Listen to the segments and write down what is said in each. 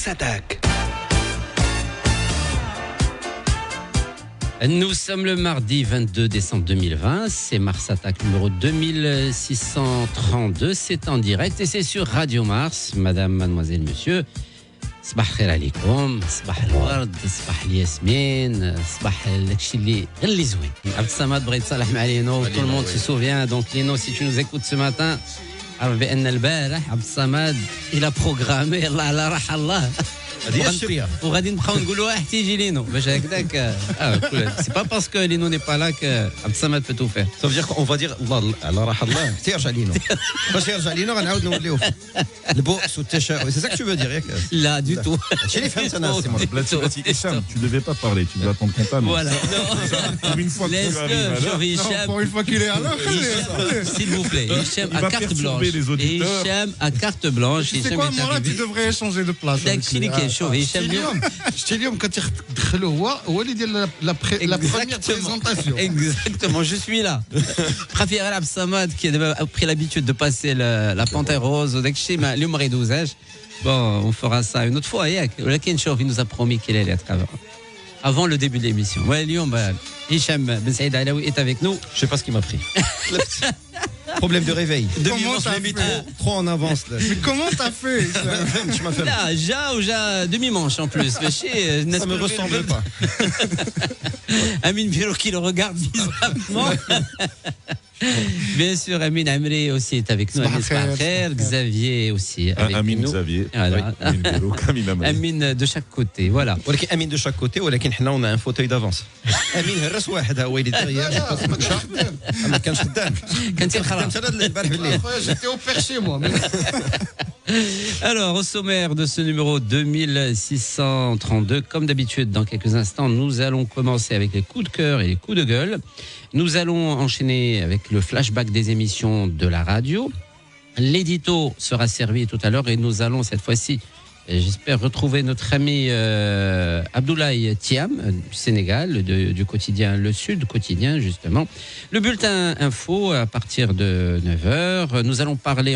Mars Attack. Nous sommes le mardi 22 décembre 2020, c'est Mars Attack numéro 2632, c'est en direct et c'est sur Radio Mars. Madame, mademoiselle, monsieur, صباح الخير عليكم، صباح الورد، صباح الياسمين، صباح داكشي اللي زوين. عبد الصمد بغى يتصالح مع لينو، tout le monde se souvient. Donc Lino, si tu nous écoutes ce matin, عرف بأن البارح عبد الصمد إلى بروغرامي الله على راح الله. وغادي نبقاو نقولوا احتيجي لينو باش هكذاك سي با باسكو لينو ني با لا ك عبد الصمد peut tout faire. Ça veut dire qu'on va dire الله على راح الله حتى يرجع لينو. باش يرجع لينو غنعاود نوليو البؤس والتشاؤم. C'est ça que tu veux dire ياك؟ لا du tout. هادشي اللي فهمت انا سي مون. Hicham, tu devais pas parler, tu devais attendre qu'on t'annonce. Voilà. Pour une fois que tu arrives à l'heure. Pour une fois qu'il est à l'heure, s'il vous plaît, Hicham Il à va carte blanche. perturber les auditeurs. Hicham à carte blanche. c'est quoi, moi là tu devrais échanger de place. داكشي اللي كيشوف هشام اليوم. شتي اليوم كتدخلوا هو اللي ديال لا première présentation. Exactement, je suis là. Préfère Abd Samad qui a pris l'habitude de passer la panthère rose au Dakshi, mais le mari d'Ouzage. Bon, on fera ça une autre fois. Lakin Chouf, il nous a promis qu'il allait être avant le début de l'émission. Ouais, Lyon, Hicham Ben Saïd Alaoui est avec nous. Je sais pas ce qui m'a pris. Problème de réveil. Comment t'as fait trop en avance là. Mais comment t'as fait Tu m'as fait Là, ja demi-manche en plus. Ça me ressemble pas. Amine Biro qui le regarde bizarrement. Bien sûr, Amine Amri aussi est avec nous. Amine Xavier aussi avec Amine nous. Xavier. Voilà. Amine Biro, Amine Amri. Amine de chaque côté, voilà. ولكن امين de chaque côté ولكن حنا on a un fauteuil d'avance. امين هرس واحد ها هو اللي derrière. ما كانش خدام. كانت الخرا. كانت هذا البارح بالليل. J'étais au perché moi. Alors, au sommaire de ce numéro 2632, comme d'habitude, dans quelques instants, nous allons commencer avec les coups de cœur et les coups de gueule. Nous allons enchaîner avec le flashback des émissions de la radio. L'édito sera servi tout à l'heure et nous allons cette fois-ci, j'espère, retrouver notre ami Abdoulaye Thiam du Sénégal, du quotidien Le Sud Quotidien, justement. Le bulletin info à partir de 9h. Nous allons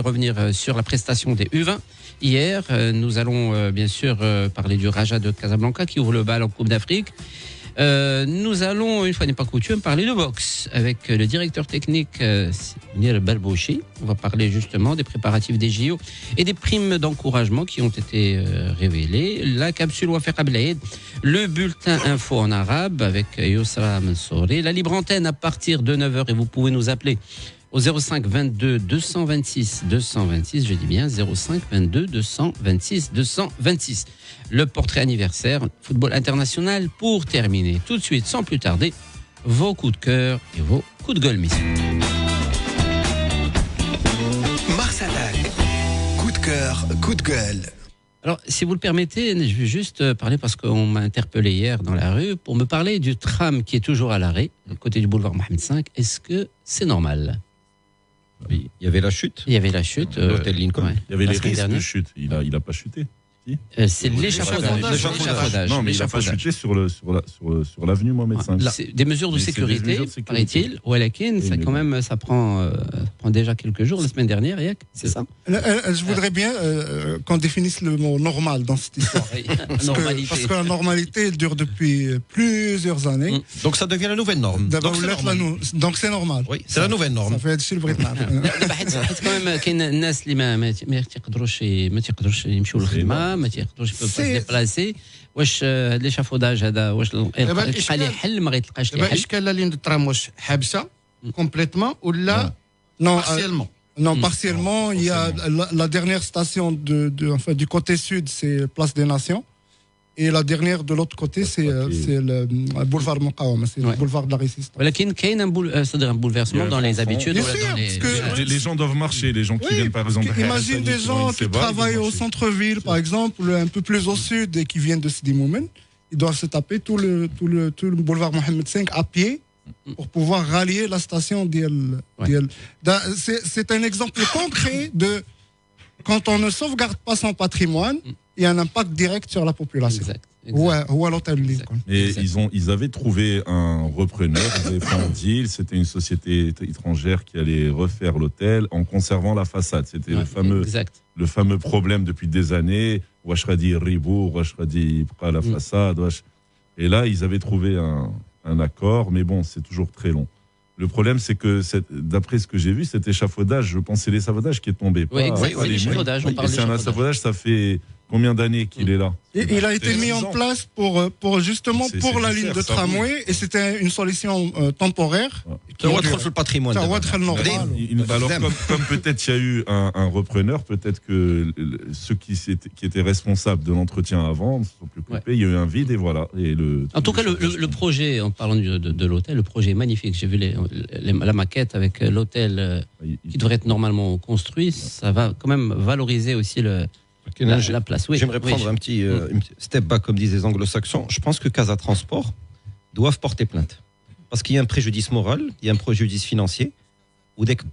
revenir sur la prestation des U20. Hier, nous allons bien sûr parler du Raja de Casablanca qui ouvre le bal en Coupe d'Afrique. Nous allons, une fois n'est pas coutume, parler de boxe avec le directeur technique Nir Balbouchi. On va parler justement des préparatifs des JO et des primes d'encouragement qui ont été révélées. La capsule Wafer Ablaïd, le bulletin info en arabe avec Yousra Mansouri, la libre antenne à partir de 9h et vous pouvez nous appeler au 05 22 226 226, je dis bien 05 22 226 226. Le portrait anniversaire, football international pour terminer. Tout de suite, sans plus tarder, vos coups de cœur et vos coups de gueule, messieurs. Mars Attack. Coup de cœur, coup de gueule. Alors, si vous le permettez, je vais juste parler parce qu'on m'a interpellé hier dans la rue pour me parler du tram qui est toujours à l'arrêt, à côté du boulevard Mohamed V. Est-ce que c'est normal ? Oui, il y avait la chute. Il y avait la chute. L'hôtel Lincoln. Ouais. Il y avait les La semaine risques de dernière. chute. Il a pas chuté. C'est l'échafaudage. Non, mais il n'a pas chuté sur l'avenue Mohamed V. C'est des mesures de Mais c'est des sécurité, mesures de sécurité. paraît-il. Ou à laquelle, Oui, ça mais quand bon. même, ça prend déjà quelques jours. La semaine dernière, Yak, c'est ça. Je voudrais bien qu'on définisse le mot normal dans cette histoire. Normalité. Parce que la normalité elle dure depuis plusieurs années. Donc ça devient la nouvelle norme. D'abord, Donc c'est normal. donc c'est normal. Oui, c'est la nouvelle norme. Ça fait هادشي اللي بغيت نعرف. دابا حيت كمان كاين الناس اللي ما تيقدروش يمشيو للخدمه، ما تيقدروش ديبلاسي. واش هذا ليشافوداج هذا واش يلقى ليه حل ما غيتلقاش ليه دابا حل؟ الاشكال لا لين دو ترام واش حابسه كومبليتمون ولا non non partiellement il y a la dernière station enfin du côté sud c'est Place des Nations et la dernière de l'autre côté c'est le boulevard Moqawama, c'est le boulevard de la Résistance. ولكن كاين un bouleversement dans les habitudes. Bien sûr, parce que Les gens doivent marcher, les gens qui viennent par exemple. imagine des gens qui travaillent au centre-ville par exemple, un peu plus au sud et qui viennent de Sidi Moumen, ils doivent se taper tout le boulevard Mohamed V à pied pour pouvoir rallier la station d'Iel. C'est un exemple concret de quand on ne sauvegarde pas son patrimoine, il y a un impact direct sur la population. Exact. Ou à l'hôtel Lincoln. Et ils avaient trouvé un repreneur, ils avaient fait un deal, c'était une société étrangère qui allait refaire l'hôtel en conservant la façade. C'était le fameux problème depuis des années. واش غادي يريبوا واش غادي يبقى la façade et là ils avaient trouvé un accord mais bon c'est toujours très long. Le problème, c'est que d'après ce que j'ai vu, cet échafaudage, je pense que c'est l'échafaudage qui est tombé. Oui, exactement. L'échafaudage, on parle c'est un échafaudage, ça fait combien d'années qu'il est là? Il a été mis en place pour justement pour la ligne de tramway et c'était une solution temporaire. Le patrimoine. Alors, comme peut-être il y a eu un repreneur, peut-être que ceux qui étaient responsables de l'entretien avant ne sont plus coupés. Il y a eu un vide et voilà. Et en tout cas, le projet, en parlant de l'hôtel, le projet est magnifique. J'ai vu la maquette avec l'hôtel qui devrait être normalement construit. Ça va quand même valoriser aussi la place. Oui. J'aimerais prendre un petit step back, comme disent les anglo-saxons. Je pense que Casa Transport doivent porter plainte. Parce qu'il y a un préjudice moral, il y a un préjudice financier. Ou dès que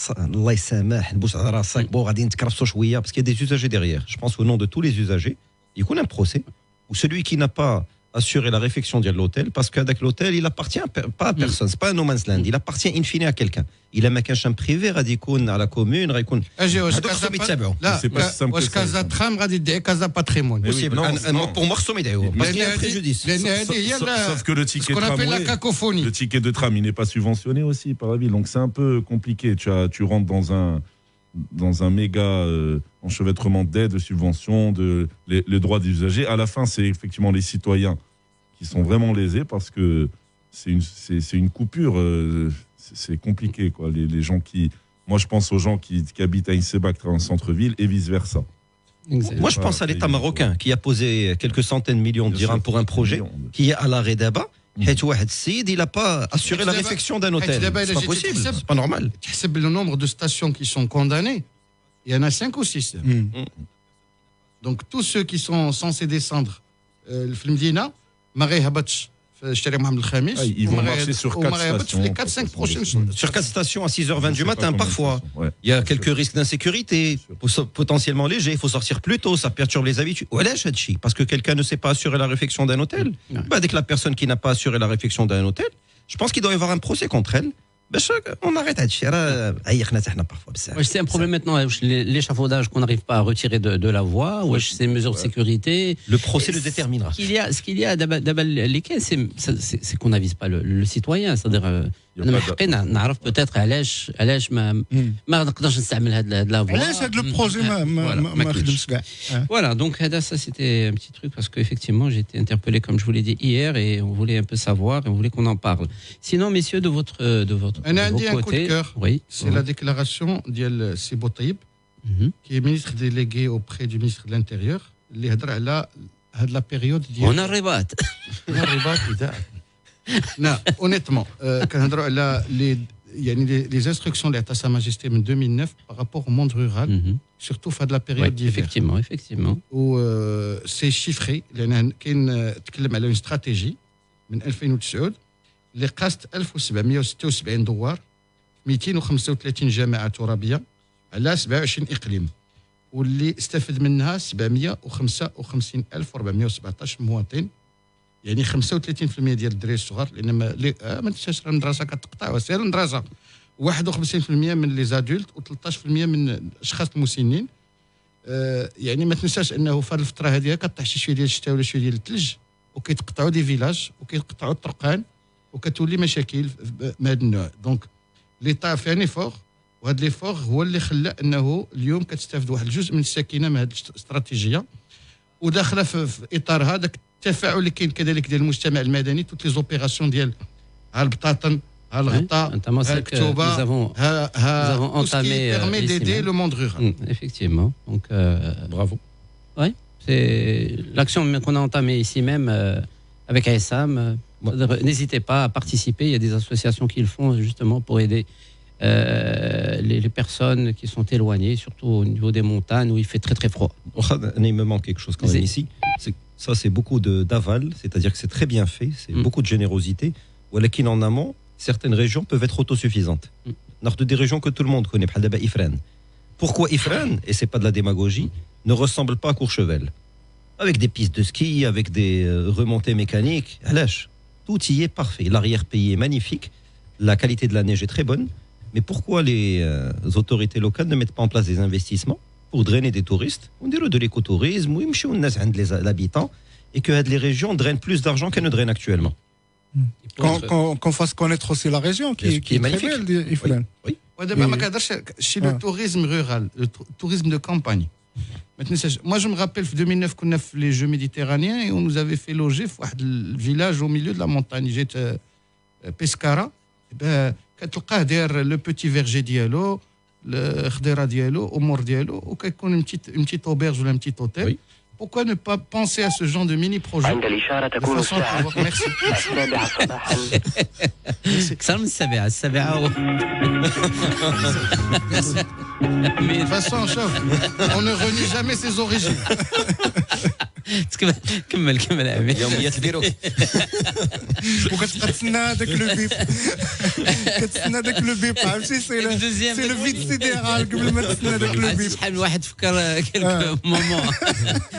Allah يسامح نبوس على راسك بو غادي نتكرفسوا شويه parce qu'il y a des usagers derrière. Je pense au nom de tous les usagers, il y a un procès où celui qui n'a pas assuré la réfection de l'hôtel parce qu'avec l'hôtel, il appartient pas à personne, c'est pas un no man's land, il appartient in fine à quelqu'un. Il a un كان privé غادي يكون على commune غادي يكون لا واش كازا ترام غادي يدعي كازا باتريمون pour moi خصهم يدعيو parce qu'il y a un préjudice. Sauf que le ticket de tram il n'est pas subventionné aussi par la ville, donc c'est un peu compliqué. Tu rentres dans un méga enchevêtrement d'aides, de subventions, les droits des usagers. À la fin, c'est effectivement les citoyens qui sont vraiment lésés parce que c'est une coupure. C'est compliqué, quoi. Les gens qui... Moi, je pense aux gens qui habitent à Insebak, dans le centre-ville, et vice-versa. Moi, je pense à l'État marocain qui a posé quelques centaines de millions de dirhams pour un projet qui est à l'arrêt d'Aba. Il n'a pas assuré la réfection d'un hôtel. C'est pas possible, c'est pas normal. Le nombre de stations qui sont condamnées, il y en a 5 ou 6. Donc, tous ceux qui sont censés descendre, le Flimdina, Marie Habatch, ils vont marcher sur 4 stations. Les 4-5 prochaines sur 4 stations à 6h20 du matin, parfois. Il y a quelques risques d'insécurité, potentiellement légers. Il faut sortir plus tôt, ça perturbe les habitudes. Parce que quelqu'un ne sait pas assurer la réfection d'un hôtel. Dès que la personne qui n'a pas assuré la réfection d'un hôtel, je pense qu'il doit y avoir un procès contre elle. On arrête c'est un problème maintenant, l'échafaudage qu'on n'arrive pas à retirer de la voie, ou ces mesures de sécurité. Le procès le déterminera. Ce qu'il y a c'est qu'on n'avise pas le citoyen, c'est-à-dire نعرف peut-être علاش ما نقدرش نستعمل هاد لا voie. علاش هاد لو بروجي ما خدمش كاع. Voilà, donc ça c'était un petit truc parce qu'effectivement j'étais interpellé comme je vous l'ai dit hier et on voulait un peu savoir et on voulait qu'on en parle. Sinon messieurs de votre un coup de cœur. Oui. C'est la déclaration d'Yel Sibo Taïb qui est ministre délégué auprès du ministre de l'Intérieur اللي هضر على هاد la période ديال on الرباط Non, honnêtement, كنهضروا على les instructions de Sa Majesté en 2009 par rapport au monde rural, surtout à la période d'hiver. Effectivement. Où c'est chiffré, كاين تكلم على une stratégie من 2009 اللي قاست 1776 دوار 235 جامعة ترابية على 27 إقليم واللي استفد منها 755417 مواطن. يعني 35% ديال الدراري الصغار لان ما تنساش المدرسه كتقطع وسير المدرسه 51% من لي زادولت و13% من الاشخاص المسنين. يعني ما تنساش انه في هذه الفتره هذه كطيح شي شويه ديال الشتاء ولا شويه ديال الثلج وكيتقطعوا دي فيلاج وكيتقطعوا الطرقان وكتولي مشاكل من هذا النوع. دونك ليطا في اني فور وهذا لي فور هو اللي خلى انه اليوم كتستافد واحد الجزء من السكينه من هذه الاستراتيجيه وداخله في اطار هذاك التفاعل اللي كاين كذلك ديال المجتمع المدني توت لي زوبيراسيون ديال ها البطاطن ها الغطاء ها الكتوبه ها entamé permet d'aider le monde rural. Effectivement. Donc bravo. Oui, c'est l'action qu'on a entamée ici même avec ASAM. N'hésitez pas à participer, il y a des associations qui le font justement pour aider les personnes qui sont éloignées, surtout au niveau des montagnes où il fait très très froid. Il me manque quelque chose quand même ici. Ça, c'est beaucoup d'aval, c'est-à-dire que c'est très bien fait, c'est beaucoup de générosité. Ou en amont, certaines régions peuvent être autosuffisantes. Des régions que tout le monde connaît, Ifrane. Pourquoi Ifrane, et c'est pas de la démagogie, ne ressemble pas à Courchevel? Avec des pistes de ski, avec des remontées mécaniques, tout y est parfait. L'arrière-pays est magnifique, la qualité de la neige est très bonne. Mais pourquoi les autorités locales ne mettent pas en place des investissements pour drainer des touristes. On dirait de l'écotourisme, où les habitants, et que les régions drainent plus d'argent qu'elles ne drainent actuellement. Qu'on fasse connaître aussi la région, qui est magnifique. Oui. Chez le tourisme rural, le tourisme de campagne. Moi, je me rappelle, en 2009, qu'on a fait les Jeux méditerranéens et on nous avait fait loger dans un village au milieu de la montagne. J'étais Pescara. Le petit verger diallo, le khdera diallo, au mort diallo, ou une petite auberge ou un petit hôtel. Oui. Pourquoi ne pas penser à ce genre de mini-projet de façon à pouvoir... Merci. Mais de toute façon, on ne renie jamais ses origines. كمل عمي يوميات البيروك وكتسنى هذاك لو بيب كتسنى هذاك لو بيب عرفتي سي لو فيد سيديرال قبل ما تسنى هذاك لو بيب شحال من واحد فكر كيلكو مومون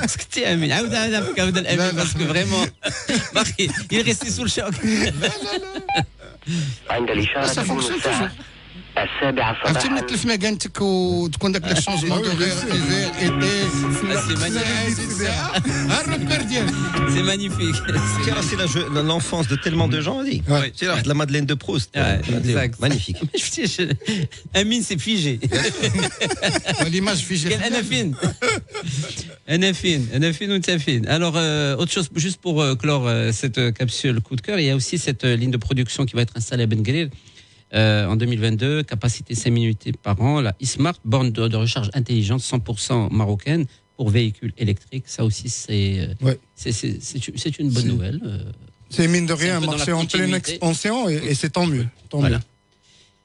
سكتي امين عاود فكر الامين باسكو فريمون باقي يغيسي سول شوك عند الإشارة تكون الساعة 7 صباحا. عرفتي من تلف مكانتك وتكون داك لو شونجمون دو غير ايفير ايتي سي مانيفيك C'est l'enfance de tellement de gens, dit. C'est la Madeleine de Proust. Magnifique. شفتيش امين سي فيجي l'image figée. انا فين وانت فين. Alors autre chose juste pour clore cette capsule coup de cœur, il y a aussi cette ligne de production qui va être installée à Ben Guerir en 2022, capacité 5 minutes par an, la e-smart, borne de recharge intelligente 100% marocaine pour véhicules électriques. Ça aussi, c'est une bonne nouvelle. C'est mine de rien un marché en pleine expansion et c'est tant mieux. Voilà.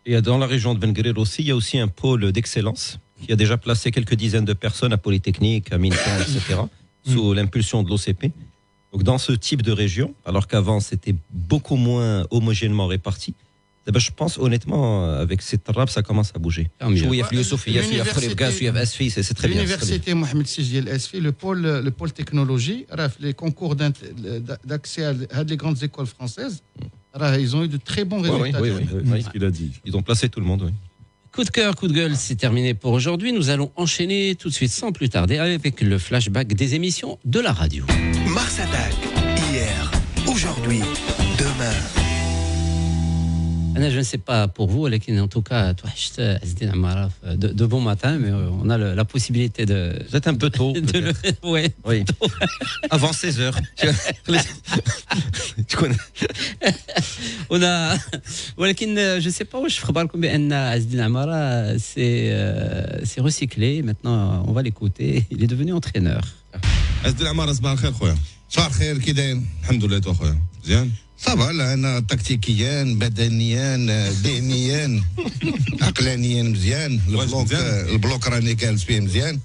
Et dans la région de Ben Guerir aussi, il y a aussi un pôle d'excellence qui a déjà placé quelques dizaines de personnes à Polytechnique, à Minton, etc., sous l'impulsion de l'OCP. Donc dans ce type de région, alors qu'avant c'était beaucoup moins homogènement réparti, je pense honnêtement avec cette rap ça commence à bouger. C'est très bien. L'université Mohamed VI ديال Asfi, le pôle technologie, les concours d'accès à les grandes écoles françaises, ils ont eu de très bons résultats. Oui, ce qu'il a dit. Ils ont placé tout le monde, oui. Coup de cœur, coup de gueule, c'est terminé pour aujourd'hui. Nous allons enchaîner tout de suite sans plus tarder avec le flashback des émissions de la radio. Mars Attack, hier, aujourd'hui, demain. Je ne sais pas pour vous, mais en tout cas, de bon matin, mais on a la possibilité de... Vous êtes un peu tôt. Oui. Avant 16 heures. Tu connais. On a... je ne sais pas où je ferai بالكم بأن Azdin Amara c'est recyclé. Maintenant, on va l'écouter. Il est devenu entraîneur. Azdin Amara, صباح الخير خويا. صباح الخير كي داير؟ الحمد لله تو خويا. مزيان؟ صافا انا تكتيكيا بدنيا ذهنيا عقلانيا مزيان البلوك راني جالس فيه مزيان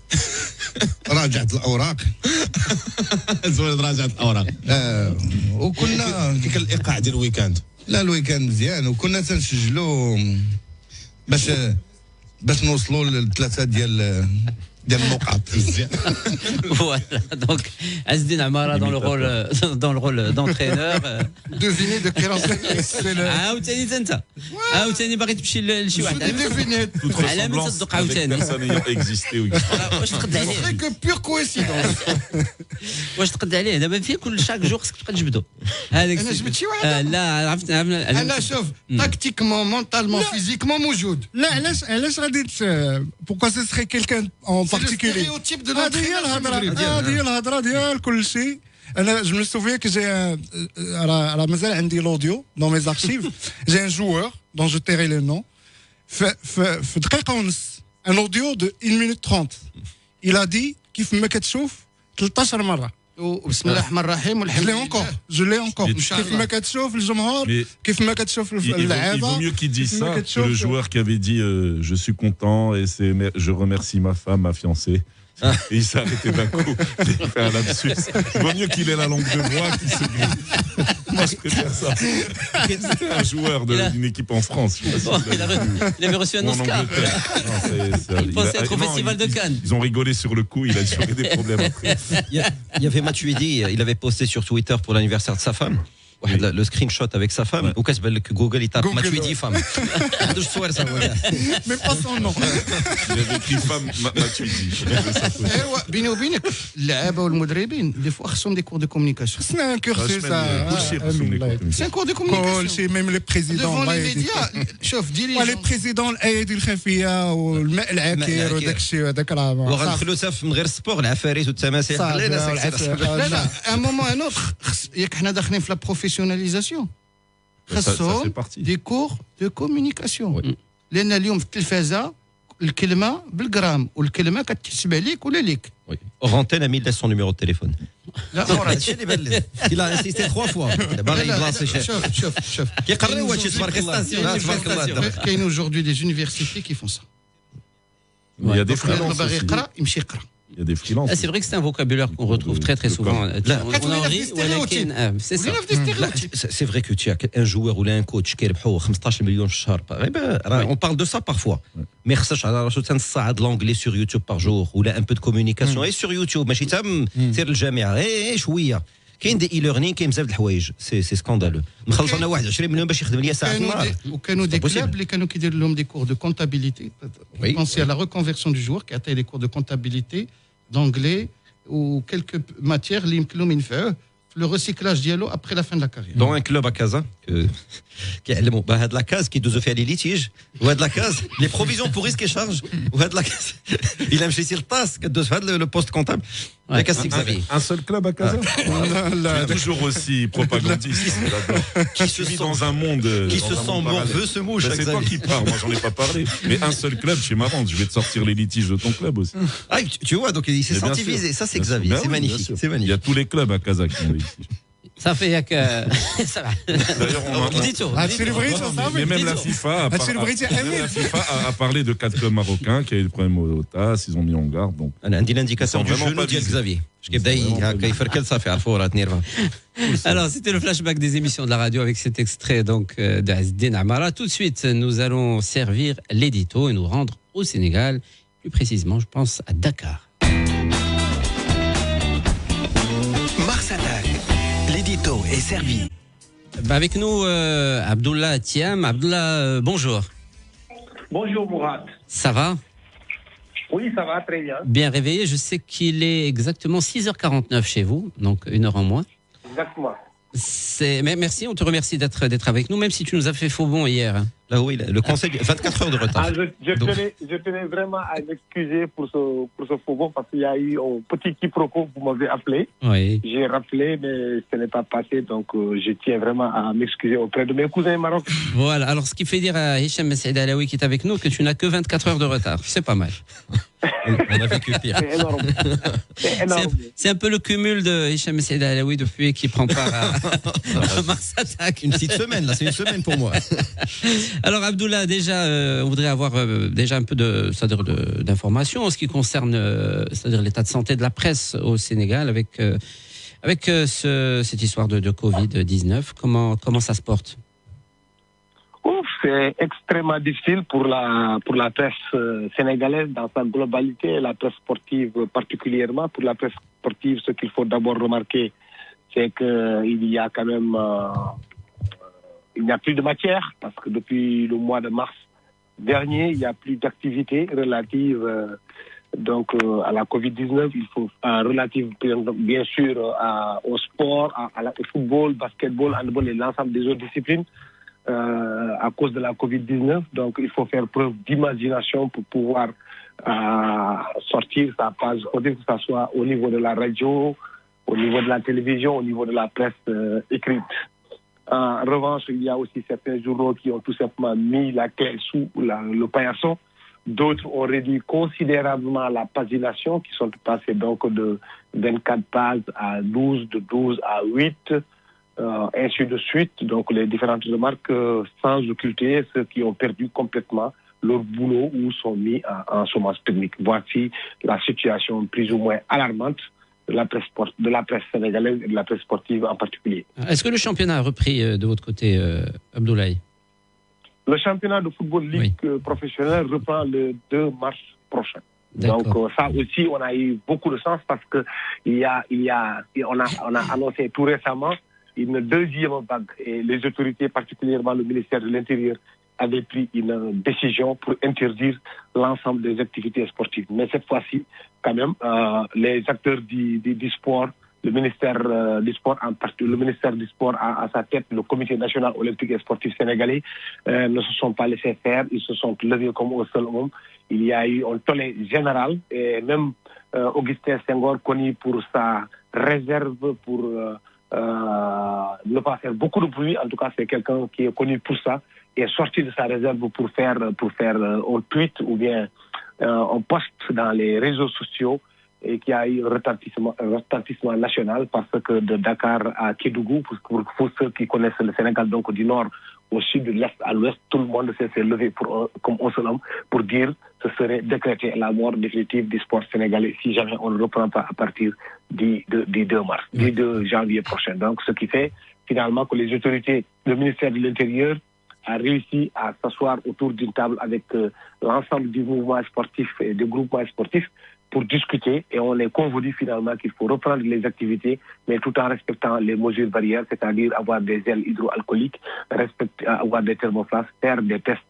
راجعت الاوراق زوين راجعت الاوراق وكنا ديك الايقاع ديال الويكاند لا الويكاند مزيان وكنا تنسجلوا باش نوصلوا للثلاثه ديال النقاط مزيان. Voilà, donc Azdin Amara dans le rôle d'entraîneur. Devinez de quel entraîneur c'est le... عاوتاني انت عاوتاني باغي تمشي لشي واحد على من تصدق عاوتاني personne ayant existé واش تقد عليه c'est que pure coïncidence واش تقد عليه دابا فيه كل شاك جور خصك تبقى تجبدو هذاك انا جبت شي واحد لا عرفت انا شوف تاكتيكمون مونطالمون فيزيكمون موجود لا علاش غادي pourquoi ce serait quelqu'un en particulier stéréotype de l'entraîneur. هذه الهضره ديال كل شيء. انا جو مي سوفيان كو جي راه مازال عندي لوديو دون مي زارشيف جي ان جوور دون جو تيري لو نون في دقيقه ونص ان اوديو دو 1 minute 30 il a dit كيف ما كتشوف 13 مره وبسم الله الرحمن الرحيم والحمد لله جو لي انكور كيف ما كتشوف الجمهور كيف ما كتشوف اللعابه. Il vaut mieux qu'il dise ça que le joueur qui avait dit je suis content et je remercie ma femme, ma fiancée. Et il s'est arrêté d'un coup. Il fait un lapsus. Il vaut mieux qu'il ait la langue de bois qu'il se grille. Moi, je préfère ça. C'était un joueur d'une équipe en France. Il avait reçu un Oscar. Il pensait être au Festival de Cannes. Ils ont rigolé sur le coup. Il a eu des problèmes après. Il y avait Matuidi, il avait posté sur Twitter pour l'anniversaire de sa femme. le screenshot avec sa femme, ou qu'est-ce que Google il tape Matuidi femme. Mais pas son nom. Il avait écrit femme Matuidi. بيني وبينك اللعابه والمدربين دي فوا خصهم دي كور دو كومونيكاسيون. C'est un cursus C'est un cours de communication. C'est même les présidents. Devant les médias, شوف ديري les présidents الايادي الخفيه والماء العكير وداك الشيء هذاك راه وغندخلوا حتى من غير السبور العفاريت والتماسيح لا ان مومون ان اوتر ياك حنا داخلين في لا بروفيسيوناليزاسيون خاصهم دي كور دو كومونيكاسيون لان اليوم في التلفازه الكلمه بالجرام والكلمه كتحسب عليك ولا ليك. Orantel a mis son numéro de téléphone. لا Il a insisté 3 fois. شوف كيقريو هادشي تبارك الله. كاين aujourd'hui des universités qui font ça. Il y a des freelances. باغي يقرا يمشي يقرا. Il y a des freelances. C'est vrai que c'est un vocabulaire qu'on retrouve très très souvent. On en rit, c'est ça. C'est vrai que tu as un joueur ou un coach qui ربحوا 15 مليون في الشهر. On parle de ça parfois. Mais خصك على راسو تنصعد l'anglais sur YouTube par jour ou un peu de communication et sur YouTube ماشي تم سير الجامعه شويه. كاين دي e-learning كاين بزاف د الحوايج سي سكاندالو نخلص انا 21 مليون باش يخدم لي ساعه في النهار. وكانوا دي كلاب اللي كانوا كيديروا لهم دي كور دو كونتابيليتي. بونسي على لا reconversion du joueur qui a des cours de comptabilité d'anglais ou quelques matières اللي يمكن لهم ينفعوه في لو ريسيكلاج ديالو après la fin de la carrière. Dans un club à Casa كيعلموا هاد لا كاز كيدوزو فيها لي ليتيج وهاد لا كاز لي بروفيزيون بور ريسك شارج وهاد لا كاز الا مشيتي للطاس كدوز في هاد لو بوست كونتابل. Un seul club à Casa. Toujours aussi propagandiste. Qui se vit dans un monde. Qui se sent morveux ce mot. C'est toi qui parles, moi j'en ai pas parlé. Mais un seul club, c'est marrant. Je vais te sortir les litiges de ton club aussi. Ah, tu vois, donc il s'est senti visé. Ça, c'est Xavier. C'est magnifique. C'est magnifique. Il y a tous les clubs à Casa qui ont des litiges. Ça fait que ça va. D'ailleurs, mais même la FIFA a parlé de 4 clubs marocains qui avaient des problèmes au TAS, ils ont mis en garde. Donc, l'indication du genou de Xavier. Alors, c'était le flashback des émissions de la radio avec cet extrait donc d'Azdin Amara. Tout de suite, nous allons servir l'édito et nous rendre au Sénégal, plus précisément, je pense, à Dakar. Mars Attack. L'édito est servi. Avec nous, Abdullah Thiam. Abdullah, bonjour. Bonjour Mourad. Ça va? Oui, ça va très bien. Bien réveillé. Je sais qu'il est exactement 6h49 chez vous, donc 1 heure en moins. Exactement. Mais merci, on te remercie d'être avec nous, même si tu nous as fait faux bon hier. Là, oui, le conseil, 24 heures de retard. Je tenais vraiment à m'excuser pour ce faux bon parce qu'il y a eu un petit quiproquo, vous m'avez appelé. Oui. J'ai rappelé, mais ce n'est pas passé, donc je tiens vraiment à m'excuser auprès de mes cousins marocains. Voilà, alors ce qui fait dire à Hicham Messid Alaoui qui est avec nous que tu n'as que 24 heures de retard. C'est pas mal. On a vécu pire. C'est énorme. C'est énorme. C'est un peu le cumul de Hicham Messid Alaoui depuis qu'il prend part à Mars Attack. Une petite semaine, là, c'est une semaine pour moi. Alors Abdullah, déjà, on voudrait avoir déjà un peu d'informations en ce qui concerne c'est-à-dire l'état de santé de la presse au Sénégal avec cette histoire de Covid-19. Comment ça se porte? C'est extrêmement difficile pour la presse sénégalaise dans sa globalité, la presse sportive particulièrement. Pour la presse sportive, ce qu'il faut d'abord remarquer, c'est qu'il y a quand même... il n'y a plus de matière parce que depuis le mois de mars dernier, il n'y a plus d'activités relatives à la Covid-19. Il faut relative bien sûr au sport, au football, basketball, handball et l'ensemble des autres disciplines à cause de la Covid-19. Donc il faut faire preuve d'imagination pour pouvoir sortir sa page, que ce soit au niveau de la radio, au niveau de la télévision, au niveau de la presse écrite. En revanche, il y a aussi certains journaux qui ont tout simplement mis la clé sous le paillasson. D'autres ont réduit considérablement la pagination, qui sont passés donc de 24 pages à 12, de 12 à 8, ainsi de suite. Donc les différentes remarques sans occulter ceux qui ont perdu complètement leur boulot ou sont mis en chômage technique. Voici la situation plus ou moins alarmante de la presse sénégalaise et de la presse sportive en particulier. Est-ce que le championnat a repris de votre côté, Abdoulaye? Le championnat de football ligue professionnelle reprend le 2 mars prochain. Donc ça aussi, on a eu beaucoup de chance parce que on a annoncé tout récemment une deuxième vague. Et les autorités, particulièrement le ministère de l'Intérieur, avaient pris une décision pour interdire l'ensemble des activités sportives. Mais cette fois-ci, quand même, les acteurs du sport, le ministère du sport en particulier, le ministère du sport à sa tête, le Comité national olympique et sportif sénégalais, ne se sont pas laissés faire, ils se sont levés comme au seul homme. Il y a eu un tollé général et même Augustin Senghor, connu pour sa réserve, pour ne pas faire beaucoup de bruit, en tout cas c'est quelqu'un qui est connu pour ça, est sorti de sa réserve pour faire un tweet ou bien un post dans les réseaux sociaux et qui a eu un retentissement national parce que de Dakar à Kédougou, pour ceux qui connaissent le Sénégal, donc du nord au sud, de l'est à l'ouest, tout le monde s'est levé comme un seul homme pour dire que ce serait décréter la mort définitive du sport sénégalais si jamais on ne reprend pas à partir du 2 janvier prochain. Donc ce qui fait finalement que les autorités, le ministère de l'Intérieur a réussi à s'asseoir autour d'une table avec l'ensemble du mouvement sportif et des groupements sportifs pour discuter, et on est convenu finalement qu'il faut reprendre les activités, mais tout en respectant les mesures barrières, c'est-à-dire avoir des gels hydroalcooliques, avoir des thermoflasques, faire des tests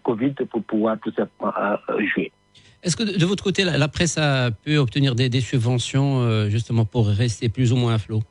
Covid pour pouvoir tout simplement jouer. Est-ce que de votre côté, la presse a pu obtenir des subventions justement pour rester plus ou moins à flot?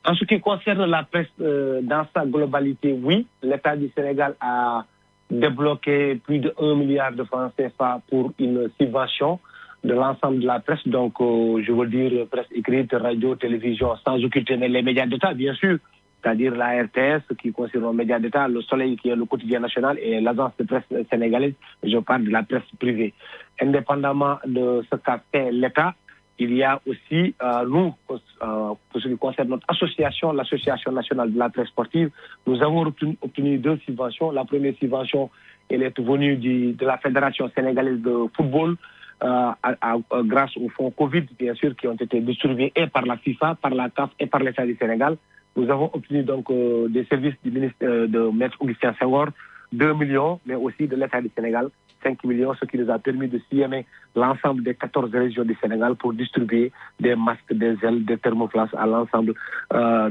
En ce qui concerne la presse dans sa globalité, oui, l'État du Sénégal a débloqué plus de 1 milliard de francs CFA pour une subvention de l'ensemble de la presse. Donc, je veux dire presse écrite, radio, télévision, sans occulter les médias d'État, bien sûr, c'est-à-dire la RTS qui concerne les médias d'État, le Soleil qui est le quotidien national et l'agence de presse sénégalaise, je parle de la presse privée. Indépendamment de ce qu'a fait l'État, il y a aussi, nous, pour ce qui concerne notre association, l'Association nationale de la presse sportive, nous avons obtenu 2 subventions. La première subvention, elle est venue de la Fédération sénégalaise de football, grâce aux fonds Covid, bien sûr, qui ont été distribués et par la FIFA, par la CAF et par l'État du Sénégal. Nous avons obtenu donc des services du ministre de Maître Augustin Senghor, 2 millions, mais aussi de l'État du Sénégal, 5 millions, ce qui nous a permis de sillonner l'ensemble des 14 régions du Sénégal pour distribuer des masques, des gels, des thermoflasques à l'ensemble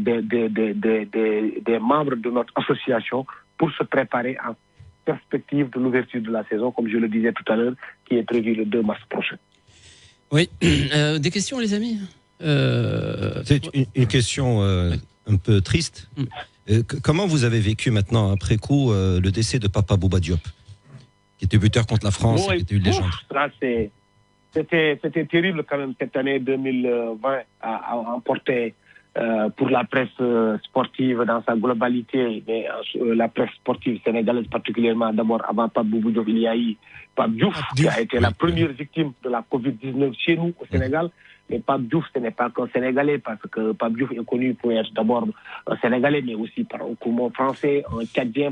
des membres de notre association pour se préparer en perspective de l'ouverture de la saison, comme je le disais tout à l'heure, qui est prévue le 2 mars prochain. Oui, des questions les amis? C'est une question un peu triste. Comment vous avez vécu maintenant, après coup, le décès de Papa Bouba Diop, qui était buteur contre la France, et qui était une légende? C'était terrible quand même cette année 2020 à emporter pour la presse sportive dans sa globalité, mais la presse sportive sénégalaise particulièrement. D'abord, avant Pape Bouba Diop, il y a eu Pape Diouf, qui a été la première victime de la Covid-19 chez nous au Sénégal. Mais Pape Diouf, ce n'est pas qu'un Sénégalais, parce que Pape Diouf est connu pour être d'abord un Sénégalais, mais aussi par un commun français, un Tchadien,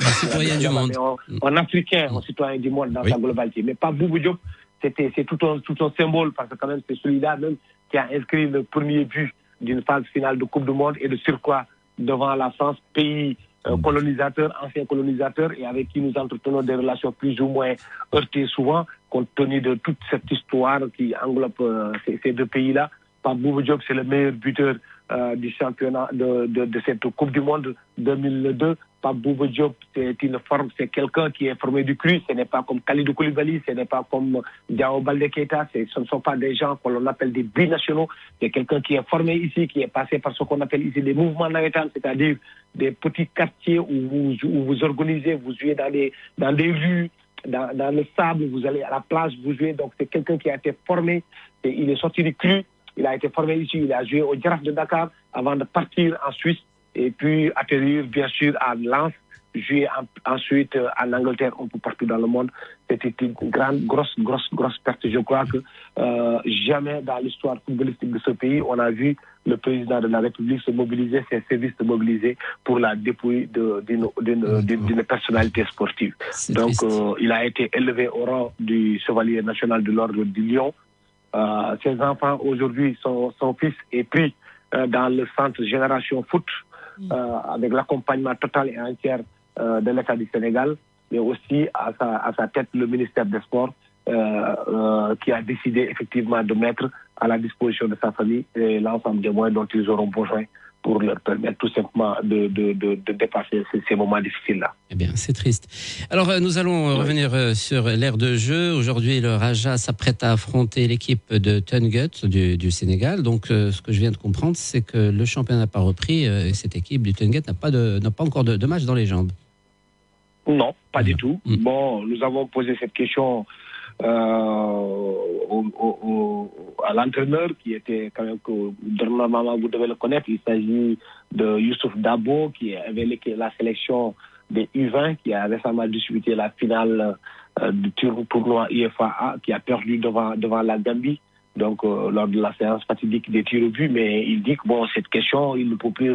un Africain, un citoyen du monde dans sa globalité. Mais Pape Bouba Diop, c'est tout un symbole, parce que quand même c'est celui-là même qui a inscrit le premier but d'une phase finale de Coupe du Monde et de surcroît devant la France, pays colonisateur, ancien colonisateur, et avec qui nous entretenons des relations plus ou moins heurtées souvent, compte tenu de toute cette histoire qui englobe ces 2 pays-là. Pape Bouba Diop, c'est le meilleur buteur du championnat de cette Coupe du Monde 2002. Pape Bouba Diop, c'est quelqu'un qui est formé du cru. Ce n'est pas comme Kalidou Koulibaly, ce n'est pas comme Diao Baldé Keita. Ce ne sont pas des gens qu'on appelle des binationaux. C'est quelqu'un qui est formé ici, qui est passé par ce qu'on appelle ici des mouvements navétanes, c'est-à-dire des petits quartiers où vous organisez, vous jouez dans des rues, dans le sable, vous allez à la plage, vous jouez. Donc c'est quelqu'un qui a été formé. Il est sorti du cru. Il a été formé ici. Il a joué au Giraffe de Dakar avant de partir en Suisse. Et puis atterrir bien sûr à Lens, jouer ensuite en Angleterre, un peu partout dans le monde. C'était une grosse perte. Je crois que jamais dans l'histoire footballistique de ce pays, on a vu le président de la République se mobiliser, ses services se mobiliser pour la dépouille d'une personnalité sportive. Donc il a été élevé au rang du chevalier national de l'ordre du Lion. Ses enfants aujourd'hui, son fils est pris dans le centre Génération Foot, avec l'accompagnement total et entier de l'État du Sénégal, mais aussi à sa tête le ministère des Sports, qui a décidé effectivement de mettre à la disposition de sa famille l'ensemble des moyens dont ils auront besoin pour leur permettre tout simplement de dépasser ces moments difficiles-là. Eh bien, c'est triste. Alors, nous allons revenir sur l'ère de jeu. Aujourd'hui, le Raja s'apprête à affronter l'équipe de Tungut du Sénégal. Donc, ce que je viens de comprendre, c'est que le championnat n'a pas repris et cette équipe du Tungut n'a pas encore de match dans les jambes. Non, pas du tout. Bon, nous avons posé cette question à l'entraîneur qui était quand même normalement vous devez le connaître. Il s'agit de Youssouf Dabo qui avait la sélection des U20 qui a récemment disputé la finale du tournoi IFAA qui a perdu devant la Gambie. Donc, lors de la séance fatidique des tirs au but, mais il dit que bon, cette question, il ne peut plus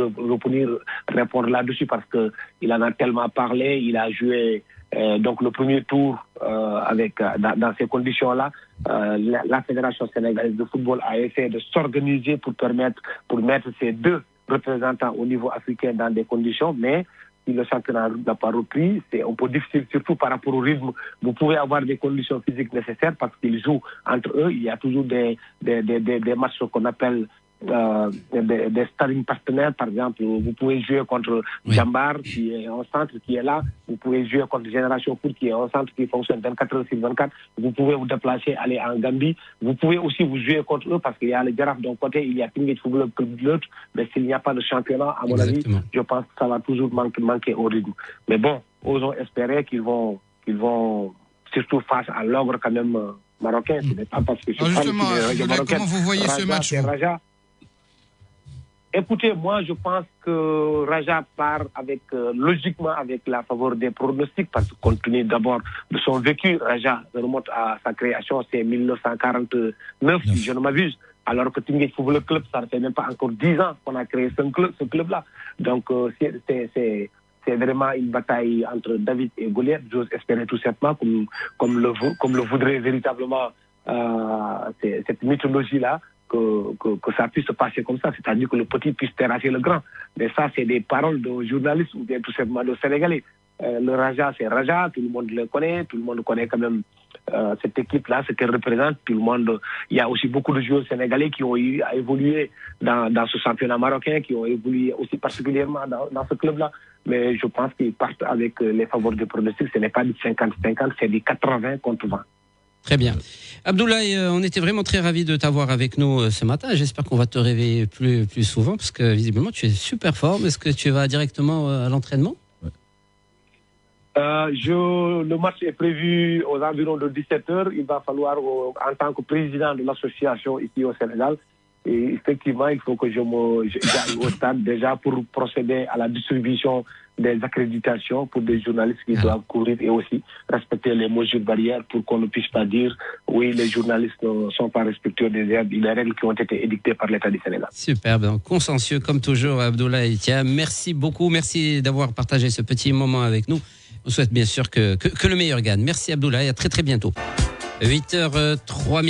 répondre là-dessus parce qu'il en a tellement parlé, il a joué donc le premier tour dans ces conditions-là. La Fédération sénégalaise de football a essayé de s'organiser pour mettre ces deux représentants au niveau africain dans des conditions, mais si le championnat n'a pas repris, c'est un peu difficile, surtout par rapport au rythme. Vous pouvez avoir des conditions physiques nécessaires parce qu'ils jouent entre eux. Il y a toujours des matchs qu'on appelle des starting partenaires. Par exemple, vous pouvez jouer contre Jambar, qui est un centre qui est là. Vous pouvez jouer contre Génération Foot, qui est un centre qui fonctionne 24 heures sur 24. Vous pouvez vous déplacer, aller en Gambie. Vous pouvez aussi vous jouer contre eux parce qu'il y a les Girafes d'un côté, il y a Tingit Football Club de l'autre. Mais s'il n'y a pas de championnat, à mon avis, je pense que ça va toujours manquer au rythme. Mais bon, osons espérer qu'ils vont surtout face à l'ogre quand même marocain. Ce n'est pas parce que justement, comment vous voyez ce match Écoutez, moi je pense que Raja part logiquement avec la faveur des pronostics parce que compte tenu d'abord de son vécu, Raja remonte à sa création, c'est 1949 si je ne m'abuse, alors que Tingit Football Club, ça ne fait même pas encore 10 ans qu'on a créé ce club-là. Donc c'est vraiment une bataille entre David et Goliath. J'ose espérer tout simplement, comme le voudrait véritablement cette mythologie-là, que ça puisse se passer comme ça, c'est-à-dire que le petit puisse terrasser le grand. Mais ça, c'est des paroles de journalistes ou bien tout simplement de Sénégalais. Le Raja, c'est Raja, tout le monde le connaît, tout le monde connaît quand même cette équipe-là, ce qu'elle représente. Tout le monde. Il y a aussi beaucoup de joueurs sénégalais qui ont évolué dans ce championnat marocain, qui ont évolué aussi particulièrement dans ce club-là. Mais je pense qu'ils partent avec les faveurs de pronostic. Ce n'est pas du 50-50, c'est du 80 contre 20. Très bien. Abdoulaye, on était vraiment très ravis de t'avoir avec nous ce matin. J'espère qu'on va te réveiller plus souvent parce que visiblement tu es super fort. Est-ce que tu vas directement à l'entraînement ? Le match est prévu aux environs de 17h. Il va falloir, en tant que président de l'association ici au Sénégal, et effectivement, il faut que j'aille au stade déjà pour procéder à la distribution des accréditations pour des journalistes qui doivent courir et aussi respecter les mesures barrières pour qu'on ne puisse pas dire oui, les journalistes ne sont pas respectueux des règles qui ont été édictées par l'État du Sénégal. Superbe, consensueux comme toujours, Abdoulaye. Merci beaucoup, merci d'avoir partagé ce petit moment avec nous. On souhaite bien sûr que le meilleur gagne. Merci Abdoulaye, à très très bientôt. 8h03.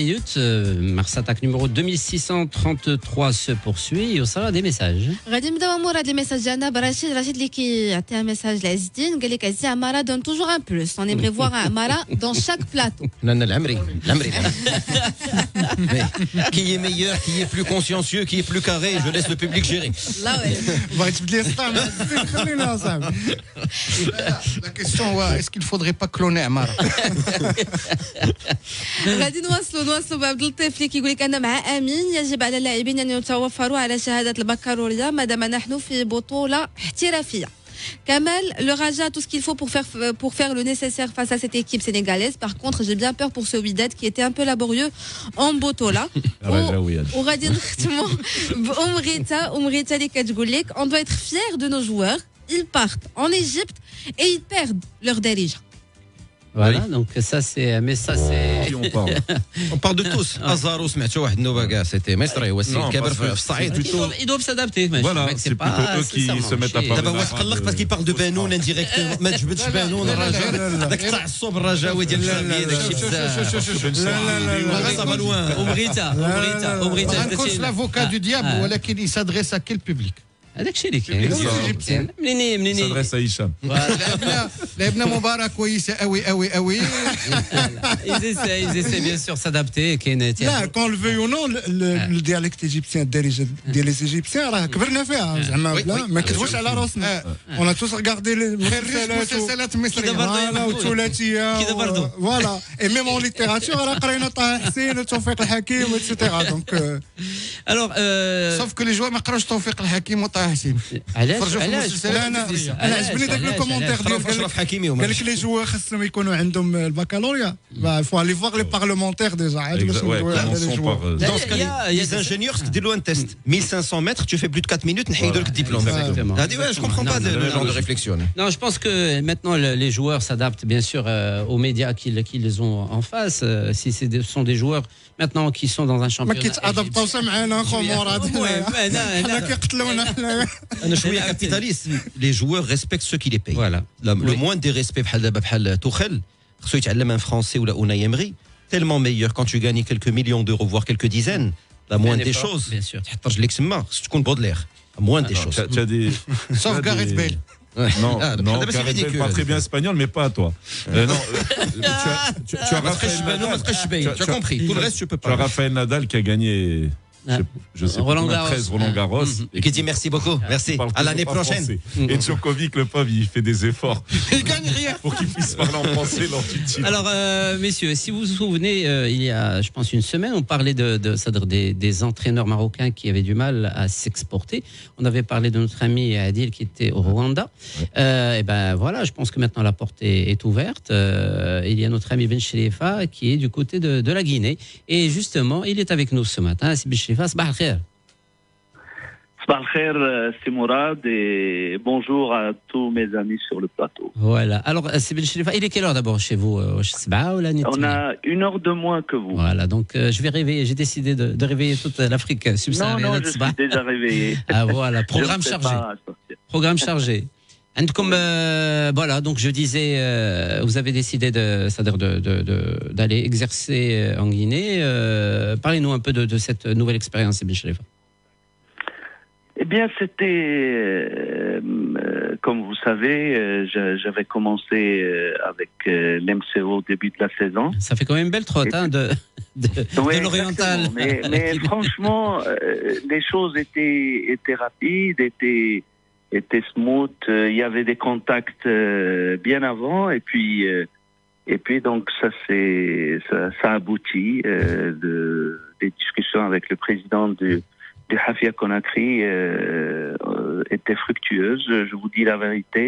Mars Attack numéro 2633 se poursuit. Au salon des messages. غادي نبداو مورا دي ميساج انا برشيد اللي كيعطي ان ميساج لعزدين قال لك عزيز Amara donne toujours un plus. On aimerait voir Amara dans chaque plateau. العمري qui est meilleur, qui est plus consciencieux, qui est plus carré, je laisse le public gérer. Là ouais. La question est-ce qu'il faudrait pas cloner Amara? غادي نواصلوا بعبد اللطيف اللي كيقول لك انا مع امين يجب على اللاعبين ان يتوفروا على شهاده البكالوريا ما دام نحن في بطوله احترافيه. Kamel, le Raja, tout ce qu'il faut pour faire le nécessaire face à cette équipe sénégalaise. Par contre, j'ai bien peur pour ce Wydad qui était un peu laborieux en Botola. On doit être fier de nos joueurs. Ils partent en Égypte et ils perdent leur dirige. Voilà, donc ça c'est. Mais ça c'est. On parle de tous. Azaro, c'était Mestre aussi. Ils doivent s'adapter. Voilà, c'est plutôt eux qui se mettent à parler. parce qu'ils parlent de Benoun indirectement. ما تجبدش بنون الرجاء هذاك التعصب الرجاوي ديال الشعبيه داك الشيء بزاف. Ça va loin. Omrita. C'est l'avocat du diable, ولكن il s'adresse à quel public? هذاك الشيء اللي كاين منين s'adresse à Hicham. لعبنا مباراة كويسة قوي. Ils essaient bien sûr s'adapter. لا كون لو فيو نو الديالكت ايجيبسيان ديال لي ايجيبسيان راه كبرنا فيها زعما ما كتبوش على راسنا. اون توس ريغاردي المسلسلات المصرية والثلاثية فوالا اي ميم اون ليتيراتور راه قرينا طه حسين وتوفيق الحكيم ايتترا دونك الوغ سوف كو لي جوا ما قراوش توفيق الحكيم وطه حسين. علاش انا عجبني داك الكومونتير ديال اشرف حكيمي قال لك لي جوا خاصهم يكونوا عندهم الباكالوريا فوا لي فوغ لي بارلمونتير ديجا عاد باش ندويو على لي جوا Dans ce cas, les ingénieurs, c'est un test. 1500 mètres, tu fais plus de 4 minutes, tu as le diplôme. Je comprends pas le genre de réflexion. Non, je pense que maintenant les joueurs s'adaptent bien sûr aux médias qu'ils ont en face. Si ce sont des joueurs maintenant qui sont dans un championnat. ما كيتادابطاوش معانا خو مراد حنا كيقتلونا انا شويه كابيتاليست. Les joueurs respectent ceux qui les payent. Voilà. Le moins des respects بحال دابا بحال توخيل خصو يتعلم ان فرونسي ولا اوناي امري tellement meilleur quand tu gagnes quelques millions d'euros voire quelques dizaines. La moindre des choses. Bien sûr. تحط رجليك تما خصك تكون Baudelaire. La moindre des choses. Tu as des Sauf Gareth Bale. Non, Gareth Bale, pas très bien espagnol, mais pas à toi. Non, tu as Raphaël Nadal. Tu as compris. Tout le reste, tu peux pas. Tu as Raphaël Nadal qui a gagné, je sais Roland pas, 13 Roland Garros. Et qui dit merci beaucoup. Merci. À l'année prochaine. Et Djokovic, le pauvre, il fait des efforts. Il gagne rien. Pour qu'il puisse parler en français lors du titre. Alors, messieurs, si vous vous souvenez, il y a, je pense, une semaine, on parlait des entraîneurs marocains qui avaient du mal à s'exporter. On avait parlé de notre ami Adil qui était au Rwanda. Et ben voilà, je pense que maintenant la porte est ouverte. Il y a notre ami Ben Chelifa qui est du côté de la Guinée. Et justement, il est avec nous ce matin. C'est Ben Chelifa. صباح الخير. صباح الخير, c'est Mourad et bonjour à tous mes amis sur le plateau. Voilà. Alors, c'est Ben Chelifa. Il est quelle heure d'abord chez vous? On a 1 heure de moins que vous. Voilà, donc je vais réveiller. J'ai décidé de réveiller toute l'Afrique subsaharienne. Non, je suis déjà réveillé. Ah voilà, programme chargé. Programme chargé. Comme voilà, donc je disais, vous avez décidé d'aller exercer en Guinée. Parlez-nous un peu de cette nouvelle expérience, Ben Chelifa. Eh bien, c'était, comme vous savez, j'avais commencé avec l'MCO au début de la saison. Ça fait quand même une belle trotte de l'oriental. Mais franchement, les choses étaient rapides, étaient smooth. Il y avait des contacts bien avant, et puis donc ça aboutit. Des discussions avec le président du Hafia Conakry étaient fructueuses. Je vous dis la vérité.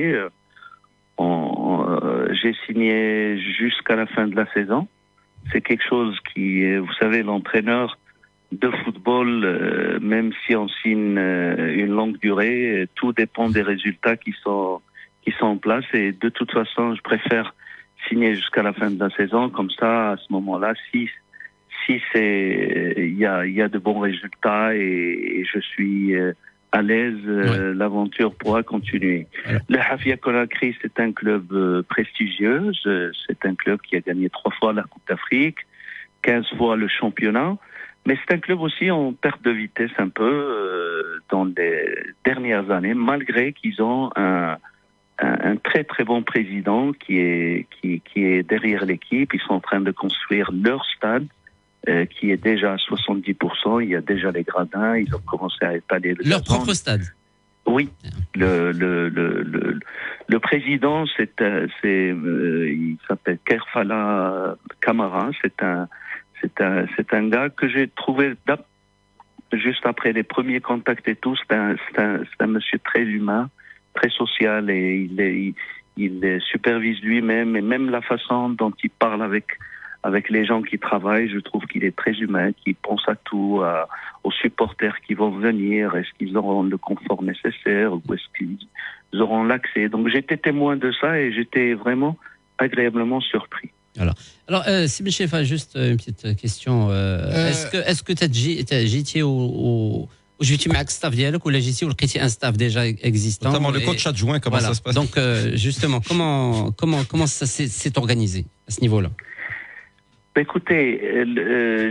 J'ai signé jusqu'à la fin de la saison. C'est quelque chose qui, vous savez, l'entraîneur de football, même si on signe une longue durée, tout dépend des résultats qui sont en place. Et de toute façon, je préfère signer jusqu'à la fin de la saison. Comme ça, à ce moment-là, si il y a de bons résultats et je suis à l'aise, l'aventure pourra continuer. Le Hafia Conakry, c'est un club prestigieux. C'est un club qui a gagné 3 fois la Coupe d'Afrique, 15 fois le championnat. Mais c'est un club aussi en perte de vitesse un peu dans les dernières années, malgré qu'ils ont un très très bon président qui est derrière l'équipe. Ils sont en train de construire leur stade qui est déjà à 70%. Il y a déjà les gradins. Ils ont commencé à étaler leur propre stade. Oui, le président, il s'appelle Kerfala Kamara. C'est un gars que j'ai trouvé juste après les premiers contacts et tout. C'est un monsieur très humain, très social, et il supervise lui-même, et même la façon dont il parle avec les gens qui travaillent, je trouve qu'il est très humain, qu'il pense à tout, aux supporters qui vont venir, est-ce qu'ils auront le confort nécessaire, ou est-ce qu'ils auront l'accès. Donc j'étais témoin de ça et j'étais vraiment agréablement surpris. Alors, si Ben Chelifa, juste une petite question. Est-ce que جيتي وجيتي معك staff ديالك ولا جيتي ولقيتي un staff déjà existant? Notamment le coach adjoint, comment ça se passe? Donc, justement, comment ça s'est organisé à ce niveau-là? Écoutez,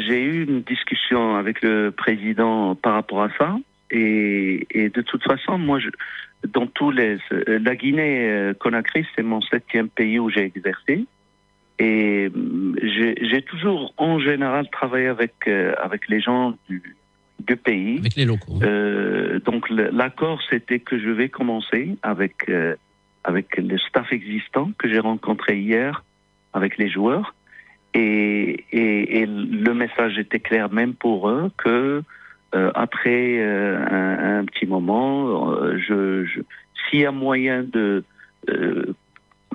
j'ai eu une discussion avec le président par rapport à ça. Et de toute façon, moi, dans tous la Guinée-Conakry, c'est mon 7e pays où j'ai exercé. Et j'ai toujours, en général, travaillé avec les gens du pays. Avec les locaux. Donc l'accord, c'était que je vais commencer avec le staff existant que j'ai rencontré hier, avec les joueurs. Et le message était clair même pour eux que après un petit moment, s'il y a moyen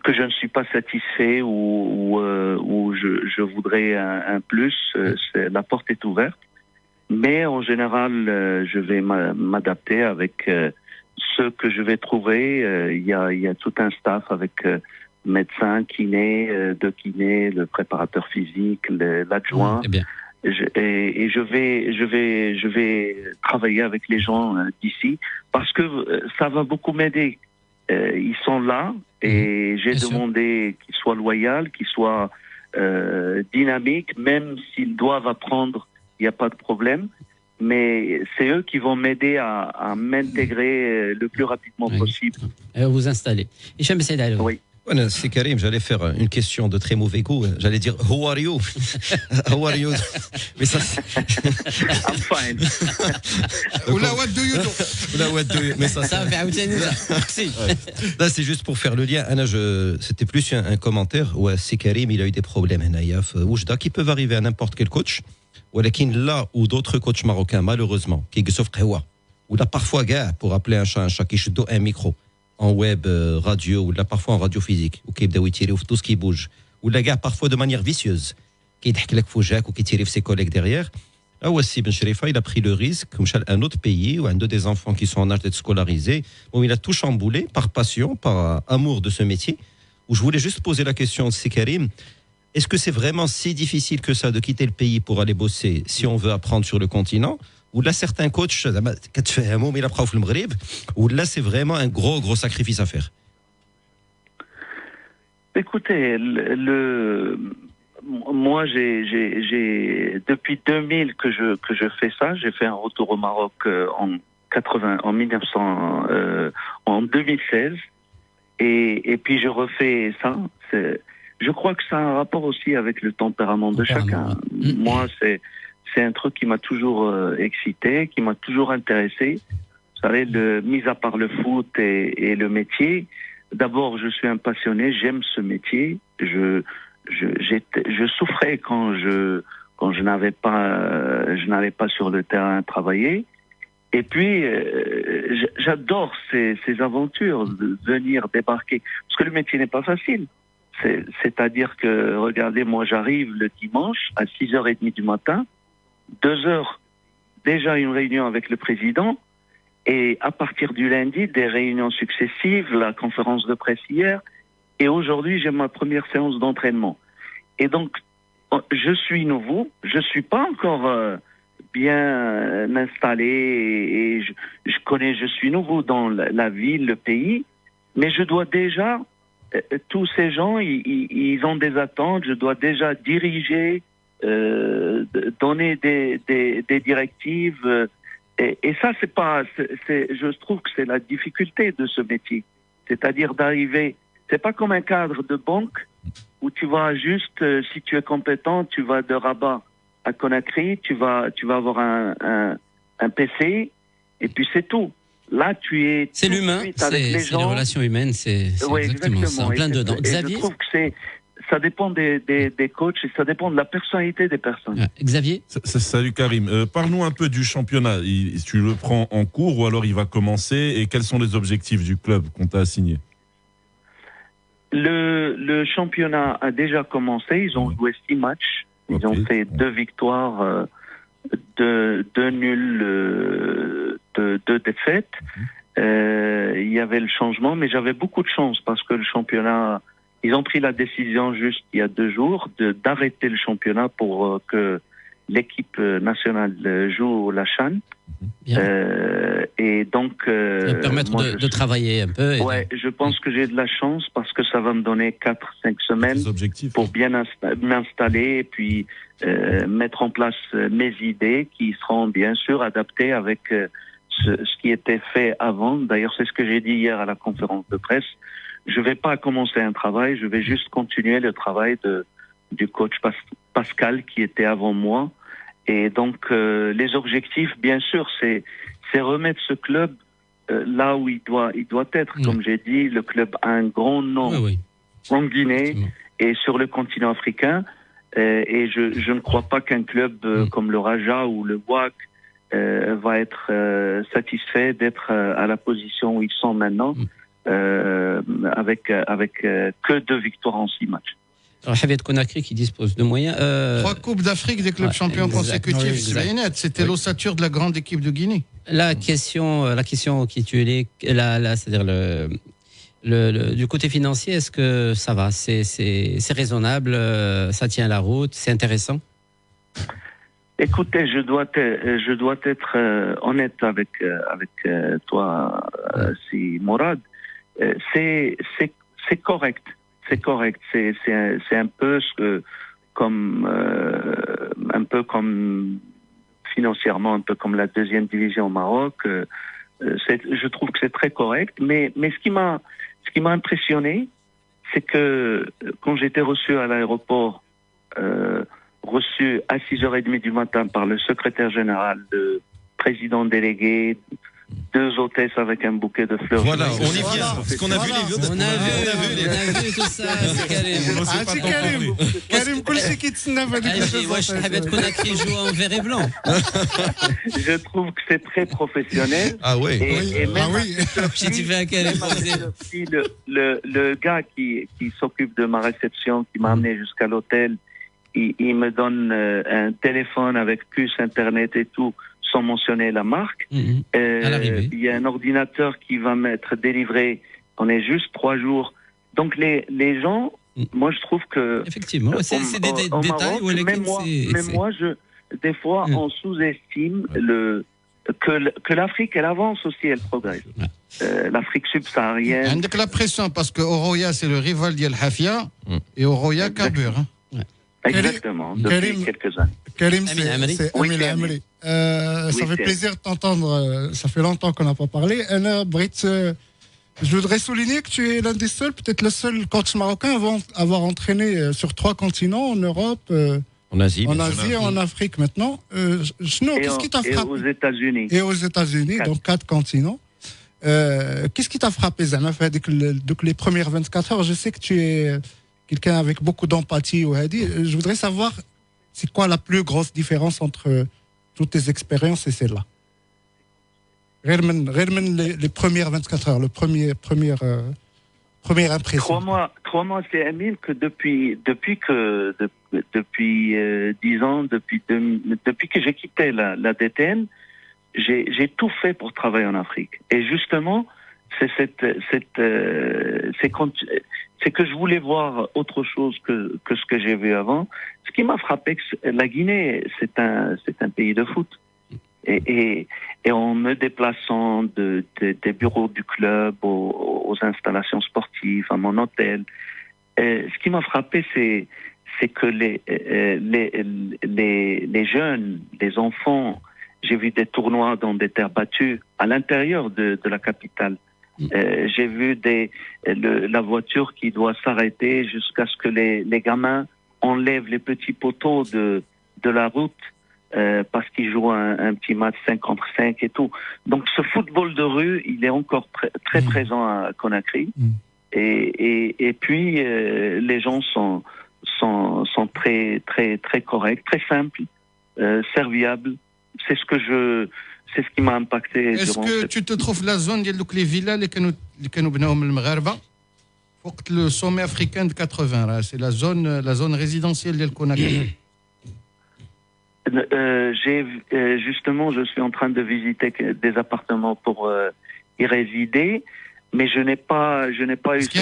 que je ne suis pas satisfait ou je voudrais un plus, la porte est ouverte. Mais en général, je vais m'adapter avec ce que je vais trouver. Il y a tout un staff avec médecin, kiné, deux kinés, le préparateur physique, l'adjoint. Et je vais travailler avec les gens d'ici parce que ça va beaucoup m'aider. Ils sont là et j'ai demandé qu'ils soient loyaux, qu'ils soient dynamiques, même s'ils doivent apprendre, il n'y a pas de problème. Mais c'est eux qui vont m'aider à m'intégrer le plus rapidement possible. Vous installer. Hicham Besséda. Oui. C'est Karim, j'allais faire une question de très mauvais goût. J'allais dire How are you? How are you? Mais ça, I'm fine. Oula, what do you do? Oula, what do you? Mais ça merci. Là, c'est juste pour faire le lien. Anna, c'était plus un commentaire. Ouais, c'est Karim, il a eu des problèmes. Oujda, qui peuvent arriver à n'importe quel coach. Là où d'autres coachs marocains, malheureusement, qui sont ou là parfois, gars, pour appeler un chat qui chute un micro. En web, radio, ou là parfois en radio physique, ou qui tirer tout ce qui bouge, ou là gars parfois de manière vicieuse, qui ou qui tire ses collègues derrière. Là aussi, Ben Cherifa, il a pris le risque, comme un autre pays, où un des enfants qui sont en âge d'être scolarisés, où il a tout chamboulé par passion, par amour de ce métier. Où je voulais juste poser la question de Karim, est-ce que c'est vraiment si difficile que ça de quitter le pays pour aller bosser si on veut apprendre sur le continent? Ou là, certains coachs, ou là, c'est vraiment un gros sacrifice à faire. Écoutez, moi, j'ai depuis 2000 que je fais ça. J'ai fait un retour au Maroc en 2016, et puis je refais ça. Je crois que ça a un rapport aussi avec le tempérament de chacun. Moi, c'est un truc qui m'a toujours excité, qui m'a toujours intéressé. Vous savez, mis à part le foot et le métier, d'abord, je suis un passionné, j'aime ce métier. Je souffrais quand je n'avais pas sur le terrain travaillé. Et puis, j'adore ces aventures, de venir débarquer. Parce que le métier n'est pas facile. C'est-à-dire que, regardez, moi, j'arrive le dimanche à 6h30 du matin, 2h, déjà une réunion avec le président, et à partir du lundi, des réunions successives, la conférence de presse hier, et aujourd'hui, j'ai ma première séance d'entraînement. Et donc, je suis nouveau, je suis pas encore bien installé, et je suis nouveau dans la ville, le pays, mais je dois déjà, tous ces gens, ils ont des attentes, je dois déjà diriger, donner des directives, et ça je trouve que c'est la difficulté de ce métier, c'est-à-dire d'arriver, c'est pas comme un cadre de banque où tu vas juste, si tu es compétent, tu vas de Rabat à Conakry, tu vas avoir un PC et puis c'est tout. Là, c'est l'humain, c'est les relations humaines, c'est exactement ça, en plein dedans. Xavier, je trouve que ça dépend des coachs et ça dépend de la personnalité des personnes. Xavier, salut Karim. Parle-nous un peu du championnat. Tu le prends en cours ou alors il va commencer, et quels sont les objectifs du club qu'on t'a assigné? Le championnat a déjà commencé. Ils ont joué 6 matchs. Ils ont fait 2 victoires, 2 nuls, 2 défaites. Il y avait le changement, mais j'avais beaucoup de chance parce que le championnat, ils ont pris la décision juste il y a 2 jours d'arrêter le championnat pour que l'équipe nationale joue la CHAN. Et donc, permettre de travailler un peu. Ouais, je pense que j'ai de la chance parce que ça va me donner 4-5 semaines pour bien m'installer et puis mettre en place mes idées qui seront bien sûr adaptées avec ce qui était fait avant. D'ailleurs, c'est ce que j'ai dit hier à la conférence de presse. Je ne vais pas commencer un travail, je vais juste continuer le travail du coach Pascal qui était avant moi. Et donc, les objectifs, bien sûr, c'est remettre ce club là où il doit être. Comme j'ai dit, le club a un grand nom en Guinée et sur le continent africain. Et je ne crois pas qu'un club comme le Raja ou le WAC va être satisfait d'être à la position où ils sont maintenant, avec que 2 victoires en 6 matchs. Alors, Hafid Conakry qui dispose de moyens. 3 Coupes d'Afrique des clubs champions consécutifs, c'était l'ossature de la grande équipe de Guinée. La question qui tue c'est-à-dire du côté financier, est-ce que ça va, c'est raisonnable, ça tient la route, c'est intéressant? Écoutez, je dois être honnête avec toi, si Mourad. C'est correct. C'est correct. C'est un peu comme financièrement, un peu comme la 2e division au Maroc. Je trouve que c'est très correct. Mais ce qui m'a impressionné, c'est que quand j'étais reçu à l'aéroport, reçu à 6h30 du matin par le secrétaire général, le président délégué, 2 hôtesses avec un bouquet de fleurs. Voilà, on y vient. Parce qu'on a vu les vidéos. On a vu tout ça. C'est Karim, كل شيء كيتسنى في هذيك الشوط. واش حبيت Conakry joue en vert et blanc. Je trouve que c'est très professionnel. Ah oui. Et même le gars qui s'occupe de ma réception, qui m'a amené jusqu'à l'hôtel, il me donne un téléphone avec puce internet et tout, sans mentionner la marque. Il y a un ordinateur qui va m'être délivré. On est juste 3 jours. Donc les gens, moi je trouve que effectivement, c'est des détails où même moi, des fois, on sous-estime que l'Afrique, elle avance aussi, elle progresse. L'Afrique subsaharienne. Avec la pression, parce que Oroya, c'est le rival d'El Hafia, et Oroya carbure. Exactement, depuis quelques années. Karim, c'est Amil Amri. Ça fait plaisir de t'entendre. Ça fait longtemps qu'on n'a pas parlé. Je voudrais souligner que tu es l'un des seuls, peut-être le seul coach marocain à avoir entraîné sur 3 continents, en Europe, en Asie et en Afrique maintenant. Qu'est-ce qui t'a frappé? Et aux États-Unis. Et aux États-Unis, donc 4 continents. Qu'est-ce qui t'a frappé, Zama, donc les premières 24 heures? Je sais que tu es quelqu'un avec beaucoup d'empathie. Je voudrais savoir, c'est quoi la plus grosse différence entre toutes tes expériences et celle-là? Les premières 24 heures, première impression. Crois-moi, c'est Amine, que depuis 10 ans, depuis que j'ai quitté la DTN, j'ai tout fait pour travailler en Afrique. Et justement, c'est que je voulais voir autre chose que ce que j'ai vu avant. Ce qui m'a frappé, que la Guinée, c'est un pays de foot. Et en me déplaçant des bureaux du club aux installations sportives, à mon hôtel, ce qui m'a frappé, c'est que les jeunes, les enfants, j'ai vu des tournois dans des terres battues à l'intérieur de la capitale. J'ai vu la voiture qui doit s'arrêter jusqu'à ce que les gamins enlèvent les petits poteaux de la route parce qu'ils jouent un petit match 5 contre 5 et tout. Donc ce football de rue, il est encore très présent à Conakry. Et puis les gens sont très très très corrects, très simples, serviables. C'est ce qui m'a impacté. Est-ce que tu te trouves la zone ديال دوك les villas اللي كانوا بناهم المغاربه فوق le sommet africain de 80 c'est la zone résidentielle ديال Conakry? Justement, je suis en train de visiter des appartements pour y résider, mais je n'ai pas eu. Il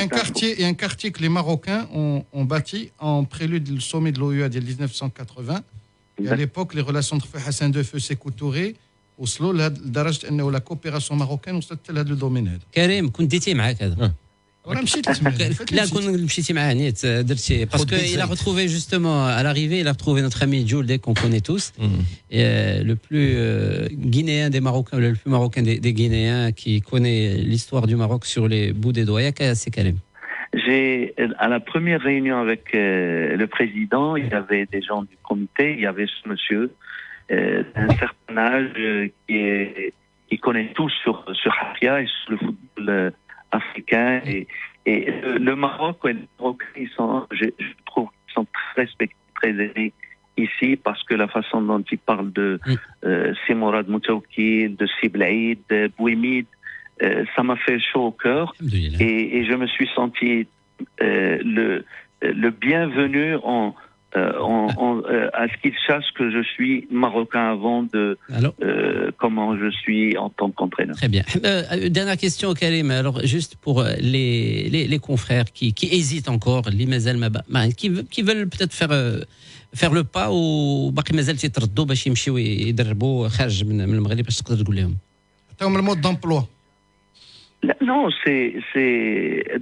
y a un quartier que les Marocains ont bâti en prélude du sommet de l'OUA de 1980. Et à l'époque, les relations entre Hassan II et Sékou Touré وصلوا لدرجه انه la coopération marocaine وصلت لهذا الدومين هذا. كريم كنت ديتي معاك هذا. Parce qu'il a retrouvé justement à l'arrivée, il a retrouvé notre ami Jules qu'on connaît tous, le plus guinéen des Marocains, le plus marocain des Guinéens qui connaît l'histoire du Maroc sur les bouts des doigts. C'est Karim. À la première réunion avec le président, il y avait des gens du comité, il y avait ce monsieur d'un certain âge qui connaît tout sur Hafia et sur le football africain et le Maroc et les Marocains, je trouve qu'ils sont très respectés, très aimés ici parce que la façon dont ils parlent de Simorad Moutawki, de Siblaïd, de Bouimid, ça m'a fait chaud au cœur et je me suis senti le bienvenu à ce qu'ils sachent que je suis marocain avant de comment je suis en tant qu'entraîneur. Très bien. Dernière question, Karim. Alors, juste pour les confrères qui hésitent encore, qui veulent peut-être faire le pas ou باقي مازال تيتردوا باش يمشيو يدربوا خارج من المغرب باش تقدر تقول لهم؟ عطاهم المود d'emploi. Non, c'est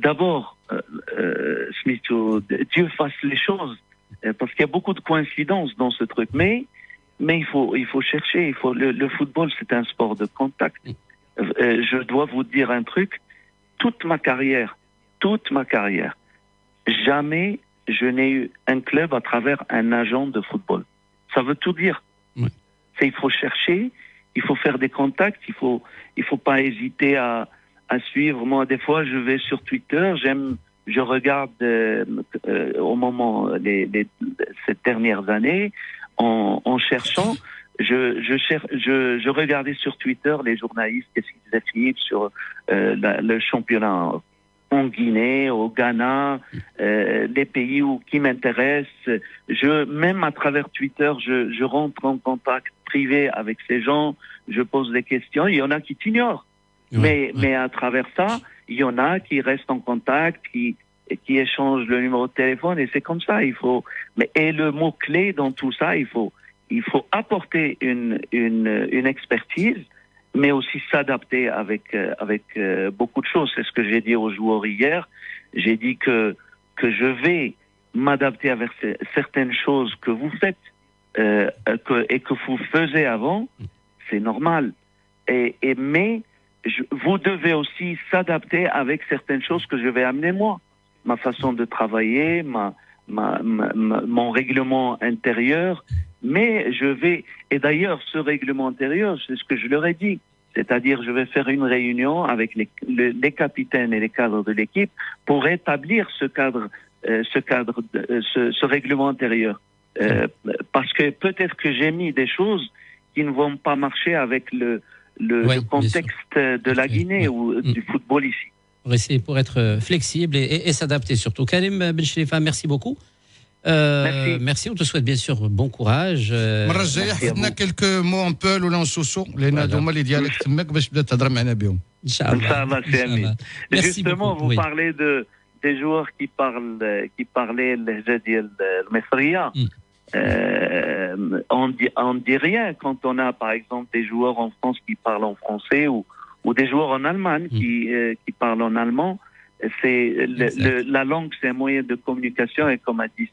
d'abord Dieu fasse les choses. Parce qu'il y a beaucoup de coïncidences dans ce truc, mais il faut chercher. Le football, c'est un sport de contact. Je dois vous dire un truc. Toute ma carrière, jamais je n'ai eu un club à travers un agent de football. Ça veut tout dire. Oui. Il faut chercher, il faut faire des contacts, il faut pas hésiter à suivre. Moi, des fois, je vais sur Twitter, je regarde au moment ces dernières années en cherchant. Je regardais sur Twitter les journalistes qu'est-ce qu'ils écrivent sur le championnat en Guinée, au Ghana, les pays qui m'intéressent. Même à travers Twitter, je rentre en contact privé avec ces gens, je pose des questions. Il y en a qui t'ignorent. Mais à travers ça, il y en a qui restent en contact, qui échangent le numéro de téléphone et c'est comme ça. Et le mot clé dans tout ça, il faut apporter une expertise, mais aussi s'adapter avec beaucoup de choses. C'est ce que j'ai dit aux joueurs hier. J'ai dit que je vais m'adapter avec certaines choses que vous faites et que vous faisiez avant. C'est normal. Mais vous devez aussi s'adapter avec certaines choses que je vais amener moi. Ma façon de travailler, mon règlement intérieur. Mais et d'ailleurs, ce règlement intérieur, c'est ce que je leur ai dit. C'est-à-dire, je vais faire une réunion avec les capitaines et les cadres de l'équipe pour établir ce règlement intérieur. Parce que peut-être que j'ai mis des choses qui ne vont pas marcher avec le contexte de la Guinée ou du football ici. Pour être flexible et s'adapter surtout. Karim Ben Cherifa, merci beaucoup. Merci, on te souhaite bien sûr bon courage. المرة الجاية حفظنا quelques mots en peul ولا en soso لأن هذوما اللي ديالك تماك باش تبدا تهضر معنا بهم. إن شاء الله c'est Amin. Justement, vous parlez des joueurs qui parlaient اللهجة ديال المصرية. On dit rien quand on a par exemple des joueurs en France qui parlent en français ou des joueurs en Allemagne qui parlent en allemand. La langue, c'est un moyen de communication et comme a dit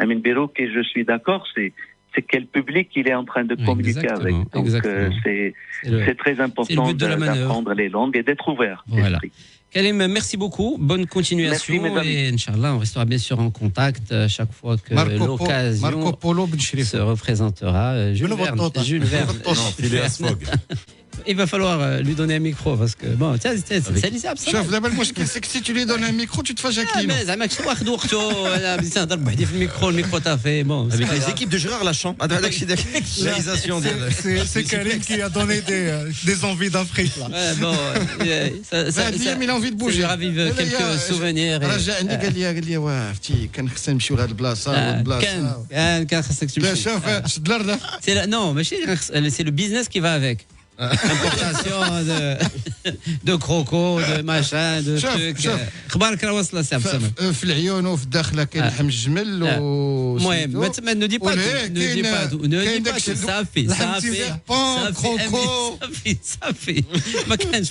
Amin Berouk, et je suis d'accord, c'est quel public il est en train de communiquer avec. Donc c'est très important d'apprendre les langues et d'être ouvert. Voilà. Karim, merci beaucoup, bonne continuation et Inch'Allah, on restera bien sûr en contact chaque fois que l'occasion se représentera. Jules Verne. Non, Phileas Fogg. Il va falloir lui donner un micro parce que bon, c'est lisable ça. شوف دابا المشكل c'est que si tu lui donnes un micro, tu te fais jacqueline. Mais زعما شنو واخد وقته انا باش نهضر بوحدي في الميكرو طافي bon. Avec les équipes de Gérard Lachamp, réalisation. C'est Karim qui a donné des envies d'Afrique là. Bon, il a envie de bouger. Je ravive quelques souvenirs. رجع عندي قال لي واه فتي كان خصنا نمشيو لهاد البلاصه وهاد البلاصه. كان خصك تمشي. شوف شد الردة. Non, ماشي c'est le business qui va avec. Importation de crocos, de machin, de trucs. اخبارك راه واصله سي عبد الصمد. في العيون وفي الداخله كاين لحم الجمل المهم ما نودي با صافي ما كانش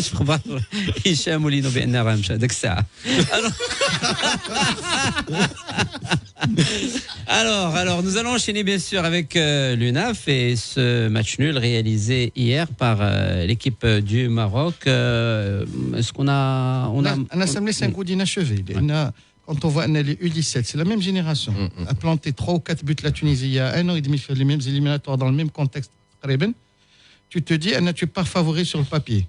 في خبر هشام ولينو بان راه مشى ديك الساعه. Alors, nous allons enchaîner bien sûr avec l'UNAF et ce match nul réalisé hier par l'équipe du Maroc. Est-ce qu'on a... أنا سملي un coup d'inachevé. Quand on voit les U17, c'est la même génération, a planté 3 ou 4 buts la Tunisie il y a 1 an et demi, faire les mêmes éliminatoires dans le même contexte. Tu te dis, tu es pas favori sur le papier.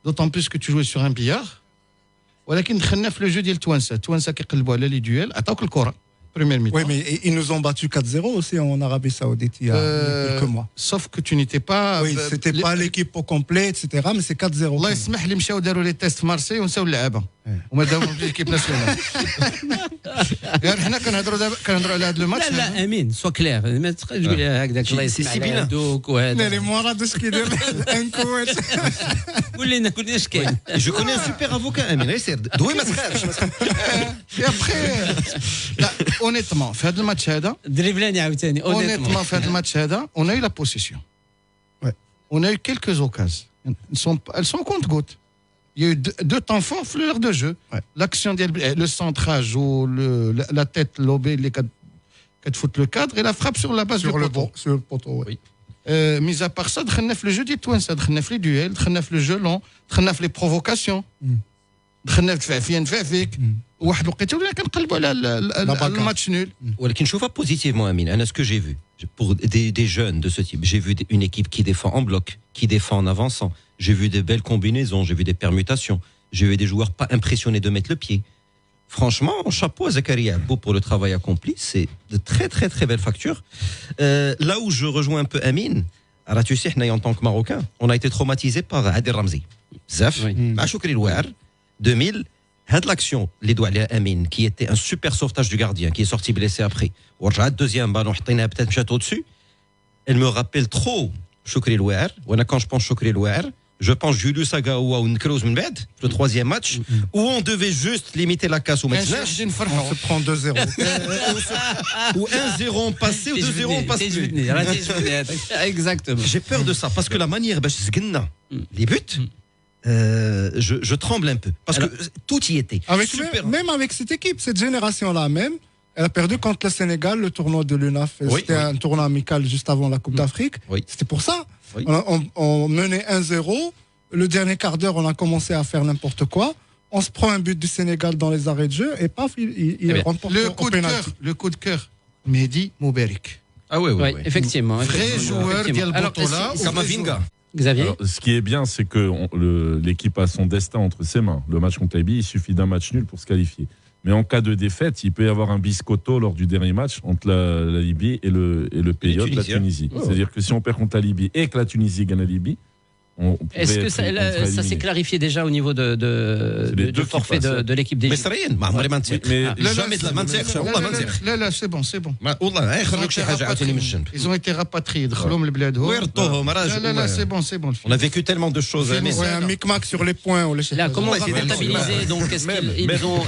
D'autant plus que tu jouais sur un billard. ولكن دخلنا في le jeu ديال توانسه كيقلبوا على لي duels عطاوك الكره. Oui, mais ils nous ont battu 4-0 aussi en Arabie Saoudite il y a quelques mois. Sauf que tu n'étais pas. Oui, c'était pas l'équipe au complet, etc. Mais c'est 4-0. الله يسمح لي مشاو داروا لي تيست في مارسي ونساو اللعابه وما داومش ليكيب ناسيونال. غير حنا كنهضروا على هذا الماتش. لا امين سوا كلير ما تقدرش تقول هكذاك الله يسمح لي دوك وهذا. لي مراد اش كيدير ان كويت. قول لنا اش كاين. جو كوني ان سوبر افوكا امين يسير دوي ما تخافش. Et après, honnêtement, في هذا الماتش هذا دريبلاني عاوتاني honnêtement في هذا الماتش هذا on a eu la possession. On a eu quelques occasions. Elles sont compte-gouttes. Il y a eu deux temps forts في l'heure de jeu. L'action le centrage ou la tête lobée les quatre foot le cadre et la frappe sur la base sur du poteau. Sur le poteau, oui. Mis à part ça, دخلنا في le jeu ديال توانسه, دخلنا في les duels, دخلنا في le jeu long, دخلنا في les provocations. دخلنا في نفع فيك واحد الوقيته ولينا كنقلبوا على الماتش نول. ولكن شوفها بوزيتيفمون امين. انا ce que j'ai vu pour des jeunes de ce type, j'ai vu une équipe qui défend en bloc, qui défend en avançant. J'ai vu des belles combinaisons, j'ai vu des permutations, j'ai vu des joueurs pas impressionnés de mettre le pied. Franchement, chapeau à Zakaria Abou pour le travail accompli, c'est de très très très belles factures. Là où je rejoins un peu Amine, alors tu sais, en tant que Marocain, on a été traumatisé par Adel Ramzi. Zaf, Choukri Louar, 2000, had l'action, les doigts à Amine, qui était un super sauvetage du gardien, qui est sorti blessé après. Ouarjad, deuxième ballon, peut-être château dessus. Elle me rappelle trop Choukri Louar. Quand je pense Choukri Louar, je pense Julius Agaoua ou Nkrouz Mbed, le troisième match, où on devait juste limiter la casse au match. On se prend 2-0. Ou 1-0 en passé, ou 2-0 en passé. Exactement. J'ai peur de ça, parce que la manière, les buts, je tremble un peu. Parce que tout y était. Même avec cette équipe, cette génération-là même, elle a perdu contre le Sénégal, le tournoi de l'UNAF. C'était un tournoi amical juste avant la Coupe d'Afrique. C'était pour ça. On menait 1-0. Le dernier quart d'heure, on a commencé à faire n'importe quoi. On se prend un but du Sénégal dans les arrêts de jeu et paf, il remporte le coup de cœur. Mehdi Moubarak. Ah oui, effectivement. Vrai joueur Dialbotola. Kamavinga. Xavier. Alors, ce qui est bien, c'est que l'équipe a son destin entre ses mains. Le match contre la Libye, il suffit d'un match nul pour se qualifier. Mais en cas de défaite, il peut y avoir un biscotto lors du dernier match entre la Libye et le pays hôte, la Tunisie. C'est-à-dire que si on perd contre la Libye et que la Tunisie gagne la Libye, est-ce que ça s'est clarifié déjà au niveau du forfait de l'équipe d'Égypte? Mais jamais de la maintien. Là, c'est bon. Ils ont été rapatriés. Là, c'est bon. On a vécu tellement de choses. Un micmac sur les points. Là, comment on va comptabiliser? Donc, est-ce qu'ils ont...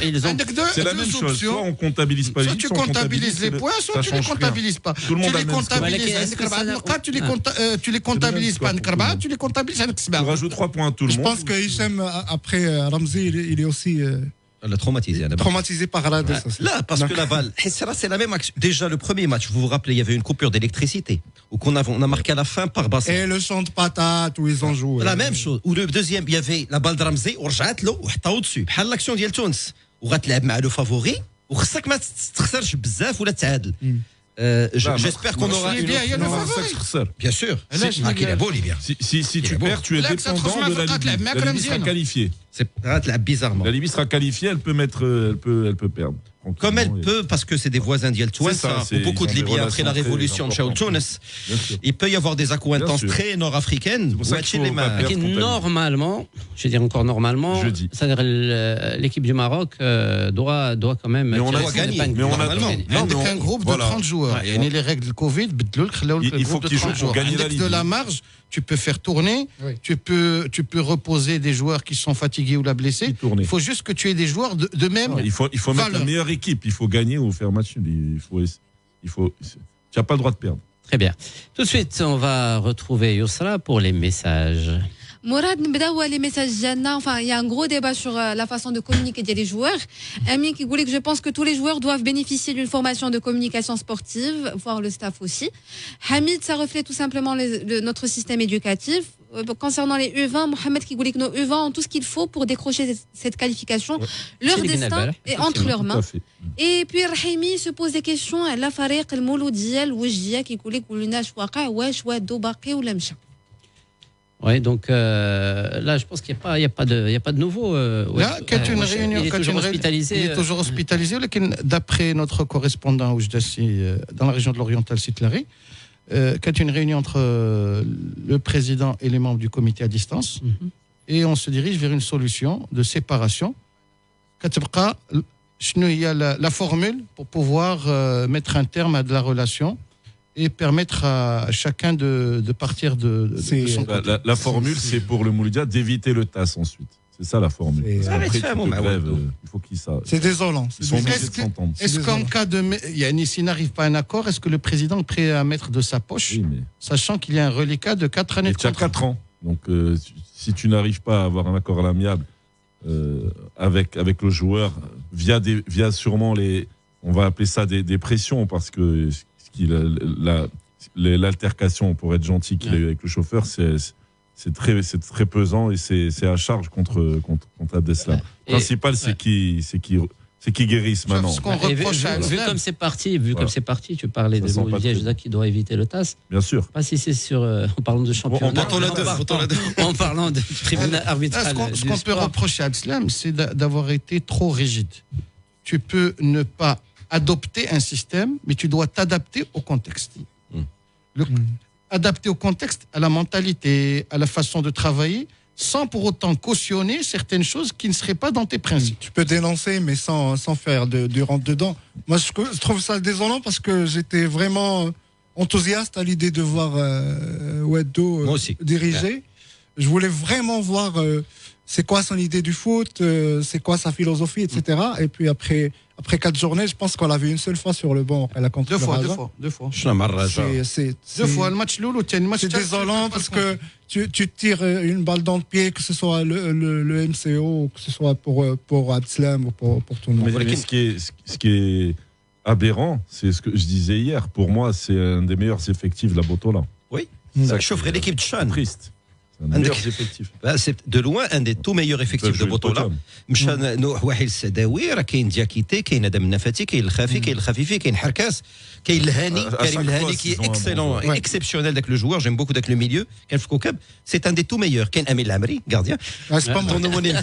C'est la même chose. Soit on comptabilise pas. Soit tu comptabilises les points, soit tu les comptabilises pas. Tu les comptabilises pas. Tu les comptabilises. Tu rajoutes 3 points à tout le monde. Je pense que Hichem, après Ramzi, il est aussi traumatisé par la décision. Là, parce que la balle, c'est la même action. Déjà, le premier match, vous vous rappelez, il y avait une coupure d'électricité. Où on a marqué à la fin par Bassi. Et le champ de patates où ils ont joué. La même chose. Ou le deuxième, il y avait la balle de Ramzi, ou Rjatlo, ou Hta au-dessus. L'action d'Yel Tunis. Ou Ratlab le favori. Ou Khassak ma tkhsarch bzaf ou la ta'adl. J'espère qu'on aura une bien sûr. Si tu perds, tu es dépendant de la Libye. La Libye sera qualifiée. C'est bizarrement. La Libye sera qualifiée, elle peut perdre. Comme elle peut, parce que c'est des voisins d'Yel Tounes, beaucoup de Libyens après la révolution de Shaoul Tounes, il peut y avoir des accointances très nord-africaines. Normalement, je veux dire encore normalement, c'est-à-dire l'équipe du Maroc doit quand même. Mais on a gagné. Mais on a un groupe de 30 joueurs. Il y a les règles de Covid, il faut que tu joues pour gagner la Ligue. De la marge, tu peux faire tourner, tu peux reposer des joueurs qui sont fatigués ou la blessés. Il faut juste que tu aies des joueurs de même. Il faut mettre la meilleure équipe. Il faut gagner ou faire match. Tu n'as pas le droit de perdre. Très bien. Tout de suite, on va retrouver Yousra pour les messages. Mourad, les messages Jana, enfin, il y a un gros débat sur la façon de communiquer des joueurs. Amin qui voulait que je pense que tous les joueurs doivent bénéficier d'une formation de communication sportive, voire le staff aussi. Hamid, ça reflète tout simplement notre système éducatif. Concernant les U20, Mohamed qui voulait que nos U20 ont tout ce qu'il faut pour décrocher cette qualification. Leur destin est entre leurs mains. Et puis Rahimi se pose des questions. La Farid, le Mouloudiel, Wajdia qui voulait que l'UNAش واقع واش وادو باقي ولا مشى. Oui, donc là, je pense qu'il n'y a pas de nouveau. Là, quand une réunion, il est toujours hospitalisé. Il est toujours hospitalisé. D'après notre correspondant Oujdassi, dans la région de l'Oriental Sitlari, quand une réunion entre le président et les membres du comité à distance, et on se dirige vers une solution de séparation. Il y a la formule pour pouvoir mettre un terme à de la relation et permettre à chacun de partir de son côté. La formule, c'est pour le Mouloudia d'éviter le TAS ensuite. C'est ça la formule. Après, il faut qu'ils savent. C'est désolant. Est-ce qu'en cas de s'il n'arrive pas à un accord, est-ce que le président est prêt à mettre de sa poche, sachant qu'il y a un reliquat de 4 années de contrat? Tu as 4 ans. Donc, si tu n'arrives pas à avoir un accord à l'amiable avec le joueur, via sûrement on va appeler ça des pressions, parce que l'altercation, pour être gentil, qu'il a eu avec le chauffeur, c'est très pesant et c'est à charge contre Abdeslam. Le principal, c'est qui guérisse maintenant. Vu comme c'est parti, tu parlais de Mouloudia qui doit éviter le TAS. Bien sûr. Pas si c'est en parlant de championnat. En parlant de tribunal arbitral. Ce qu'on peut reprocher à Abdeslam, c'est d'avoir été trop rigide. Tu peux ne pas adopter un système, mais tu dois t'adapter au contexte. Adapter au contexte, à la mentalité, à la façon de travailler, sans pour autant cautionner certaines choses qui ne seraient pas dans tes principes. Tu peux dénoncer, mais sans faire du rentre-dedans. Moi, je trouve ça désolant parce que j'étais vraiment enthousiaste à l'idée de voir Ouedo diriger. Je voulais vraiment voir c'est quoi son idée du foot, c'est quoi sa philosophie, etc. Et puis après 4 journées, je pense qu'on l'a vu une seule fois sur le banc. Elle a contre deux fois. C'est le match Loulou, c'est désolant parce que tu tires une balle dans le pied, que ce soit le MCO, ou que ce soit pour Abdeslam ou pour tout le monde. Mais ce qui est aberrant, c'est ce que je disais hier. Pour moi, c'est un des meilleurs effectifs de la Botola. Oui, ça chaufferait l'équipe de Chan. Triste. C'est de loin un des tout meilleurs effectifs de Botola. مشان واحد السداوي راه كاين دياكيتي كاين ادم النفاتي كاين الخافي كاين الخفيفي كاين حركاس كاين الهاني كريم الهاني qui est excellent exceptionnel avec le joueur, j'aime beaucoup avec le milieu كان في كوكب, c'est un des tout meilleurs. كاين امين العمري gardien. C'est pas mon homonyme.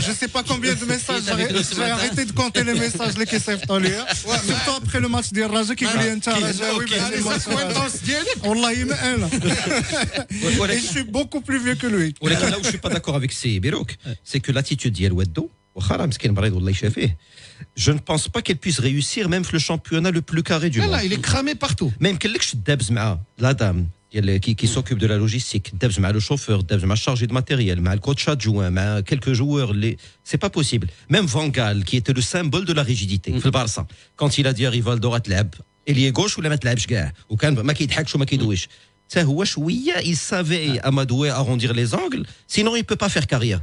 Je sais pas combien de messages j'ai arrêté de compter les messages les qui savent طالع surtout après le match ديال الرجاء كيقول لي انت رجاوي والله ما انا. Je suis beaucoup plus vieux que lui. ولكن là où je suis pas d'accord avec Birouk, c'est que l'attitude ديال ودو واخا مسكين مريض والله يشافيه, je ne pense pas qu'elle puisse réussir même le championnat le plus carré du monde. Là, il est cramé partout. ما يمكنلكش تدابز مع la dame qui s'occupe de la logistique, تدابز مع le chauffeur, تدابز مع chargé de matériel, مع le coach adjoint, مع quelques joueurs, c'est pas possible. Même Van Gaal qui était le symbole de la rigidité في البارسا, quand il a dit à Rivaldo تلعب ailier gauche ولا ما تلعبش كاع, وكان ما كيضحكش وما كيدويش. Il savait Amadoué arrondir les angles, sinon il ne peut pas faire carrière.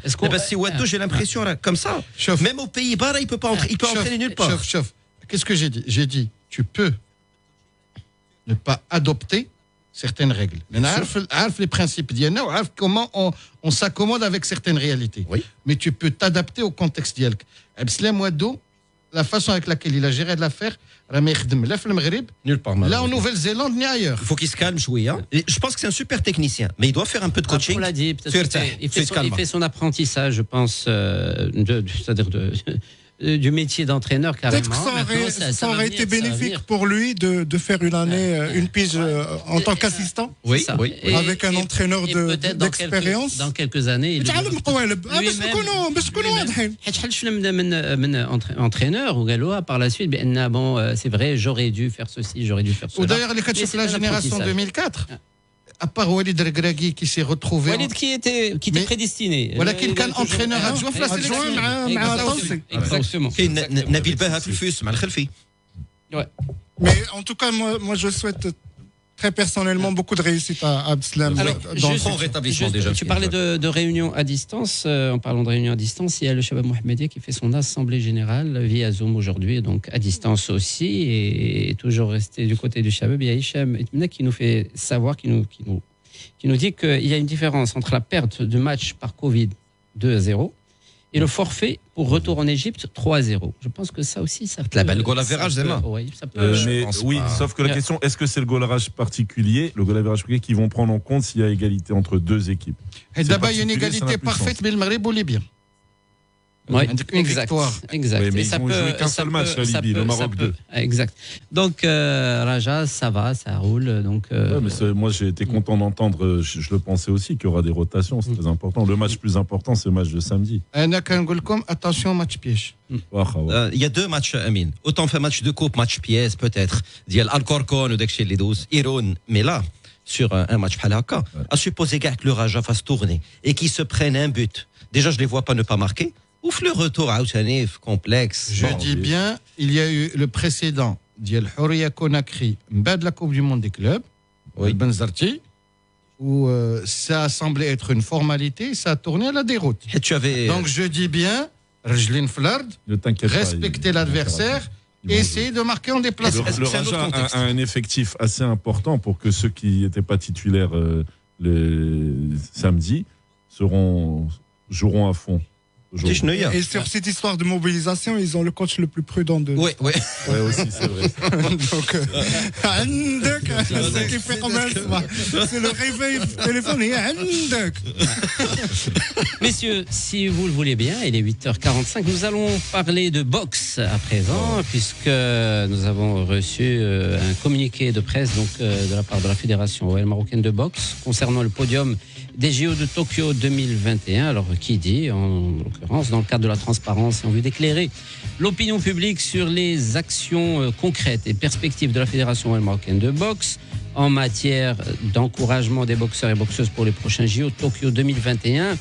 Si Ouedo, j'ai l'impression, comme ça, même aux Pays-Bas, il ne peut pas entrer, il peut entraîner nulle part. Qu'est-ce que j'ai dit? J'ai dit, tu peux ne pas adopter certaines règles. Les principes d'Yana, comment on s'accommode avec certaines réalités. Oui. Mais tu peux t'adapter au contexte d'Yalk. Abdeslam Ouedo, la façon avec laquelle il a géré de l'affaire, nulle part. Là en Nouvelle-Zélande ni ailleurs. Il faut qu'il se calme, chouïa. Je pense que c'est un super technicien, mais il doit faire un peu de coaching. On l'a dit, il fait son apprentissage, je pense, c'est-à-dire du métier d'entraîneur carrément. Peut-être que ça aurait été bénéfique pour lui de faire une année, une pige en tant qu'assistant. Oui, avec un entraîneur d'expérience. Dans quelques années. Entraîneur ou par la suite, bon, c'est vrai, j'aurais dû faire ceci, j'aurais dû faire cela. Ou d'ailleurs, les coachs de la génération 2004. À part Walid Regragui qui s'est retrouvé. Walid qui était prédestiné. Voilà, quelqu'un entraîneur adjoint في la sélection. Exactement. Nabil Baha في الفوس مع الخلفي. Mais en tout cas, moi je souhaite très personnellement beaucoup de réussite à Abdeslam dans le rétablissement déjà. Tu parlais de réunion à distance. En parlant de réunion à distance, il y a le Shabab Mohamedia qui fait son assemblée générale via Zoom aujourd'hui, donc à distance aussi, et toujours resté du côté du Shabab. Il y a Hicham Etmina qui nous fait savoir, qui nous dit qu'il y a une différence entre la perte de match par Covid 2-0 et le forfait pour retour en Égypte 3-0. Je pense que ça aussi, ça peut... Le goal average, Zema. Oui, ça peut... sauf que la question, est-ce que c'est le goal average particulier, qu'ils vont prendre en compte s'il y a égalité entre deux équipes? Et d'abord, il y a une égalité parfaite, mais le Maghreb ou Libye. Oui, une victoire. Exact. Oui, mais ils n'ont joué qu'un seul match, la Libye, le Maroc 2. Exact. Donc, Raja, ça va, ça roule. Donc, mais moi, j'ai été content d'entendre, je le pensais aussi, qu'il y aura des rotations, c'est très important. Le match plus important, c'est le match de samedi. Attention, match piège. Il y a deux matchs, Amine. Autant fait match de coupe, match pièce, peut-être. Il y a Alcorcon ou Dekche les 12, Iron. Mais là, sur un match Halaka, à supposer que le Raja fasse tourner et qu'il se prenne un but. Déjà, je ne les vois pas ne pas marquer. Ouf, le retour à Ouchanif, complexe. Je dis bien, il y a eu le précédent d'Yel Horia Conakry, de la Coupe du Monde des clubs, Benzarti, où ça a semblé être une formalité, ça a tourné à la déroute. Donc je dis bien, Rejlin Flard, respecter l'adversaire et essayer de marquer en déplacement. Le Raja a un effectif assez important pour que ceux qui n'étaient pas titulaires le samedi joueront à fond. Et sur cette histoire de mobilisation, ils ont le coach le plus prudent de. Oui, aussi, c'est vrai. Donc, c'est le réveil téléphonique. Messieurs, si vous le voulez bien, il est 8h45. Nous allons parler de boxe à présent, puisque nous avons reçu un communiqué de presse de la part de la Fédération marocaine de boxe concernant le podium des JO de Tokyo 2021. Alors, qui dit, en l'occurrence, dans le cadre de la transparence, en vue d'éclairer l'opinion publique sur les actions concrètes et perspectives de la Fédération marocaine de boxe en matière d'encouragement des boxeurs et boxeuses pour les prochains JO Tokyo 2021.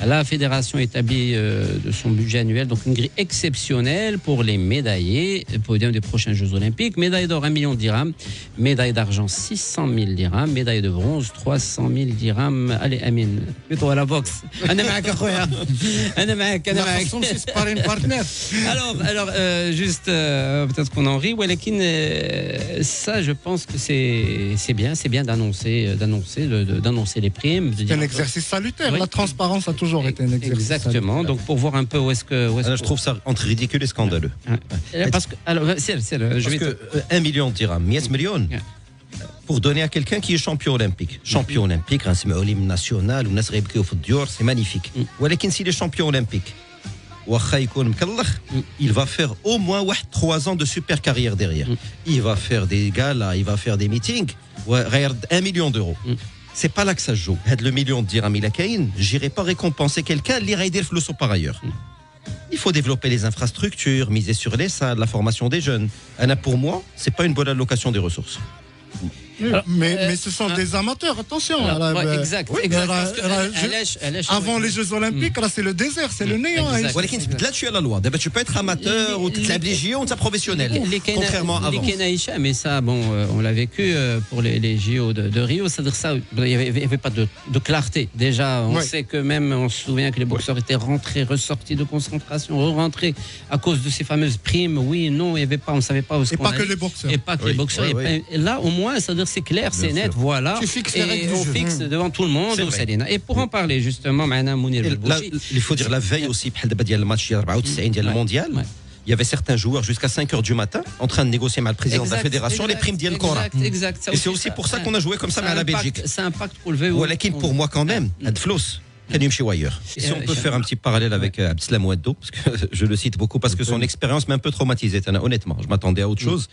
La fédération établit de son budget annuel donc une grille exceptionnelle pour les médaillés, podium des prochains Jeux Olympiques. Médaille d'or 1 million de dirhams, médaille d'argent 600 000 dirhams, médaille de bronze 300 000 dirhams. Allez, Amine, mets-toi à la boxe. Alors, juste peut-être qu'on en rit. Ça, je pense que c'est bien d'annoncer les primes. C'est un exercice salutaire. Oui. La transparence a toujours été un exercice. Exactement. salutaire. Donc pour voir un peu où est-ce que. Je trouve ça entre ridicule et scandaleux. Parce que 1 million de dirhams, 100 millions. Pour donner à quelqu'un qui est champion olympique. Champion olympique, un hymne national, c'est magnifique. Mais s'il est champion olympique, il va faire au moins 3 ans de super carrière derrière. Il va faire des galas, il va faire des meetings. 1 million d'euros. C'est pas là que ça se joue. Le million de dirhams, j'irai pas récompenser quelqu'un, l'iraïder le par ailleurs. Il faut développer les infrastructures, miser sur les salles, la formation des jeunes. Pour moi, c'est pas une bonne allocation des ressources. Alors, mais ce sont des amateurs, attention. Exact. Avant les Jeux Olympiques, là, c'est le désert, c'est le néant. Là, tu as la loi. Tu peux être amateur ou t'obliger ou professionnel. Contrairement à avant. Mais ça, on l'a vécu pour les JO de Rio. C'est-à-dire ça, il n'y avait pas de clarté. Déjà, on sait que même, on se souvient que les boxeurs étaient rentrés, ressortis de concentration, rentrés à cause de ces fameuses primes. Oui, non, il n'y avait pas, on ne savait pas où ce qu'on allait. Et pas que les boxeurs. Et pas que les boxeurs. Là, au moins, c'est-à-dire c'est clair, c'est net, voilà. Tu fixes les règles on fixe devant tout le monde. Et pour en parler justement, il faut dire la veille aussi, le match mondial. Il y avait certains joueurs jusqu'à 5h du matin en train de négocier avec le président de la fédération les primes d'El Cora. Et c'est aussi pour ça qu'on a joué comme ça à la Belgique. C'est un pacte pour lever. Pour moi quand même, ailleurs. Et si on peut faire un petit parallèle avec Abdeslam Ouaddo, parce que je le cite beaucoup, parce que son expérience m'a un peu traumatisé, honnêtement. Je m'attendais à autre chose.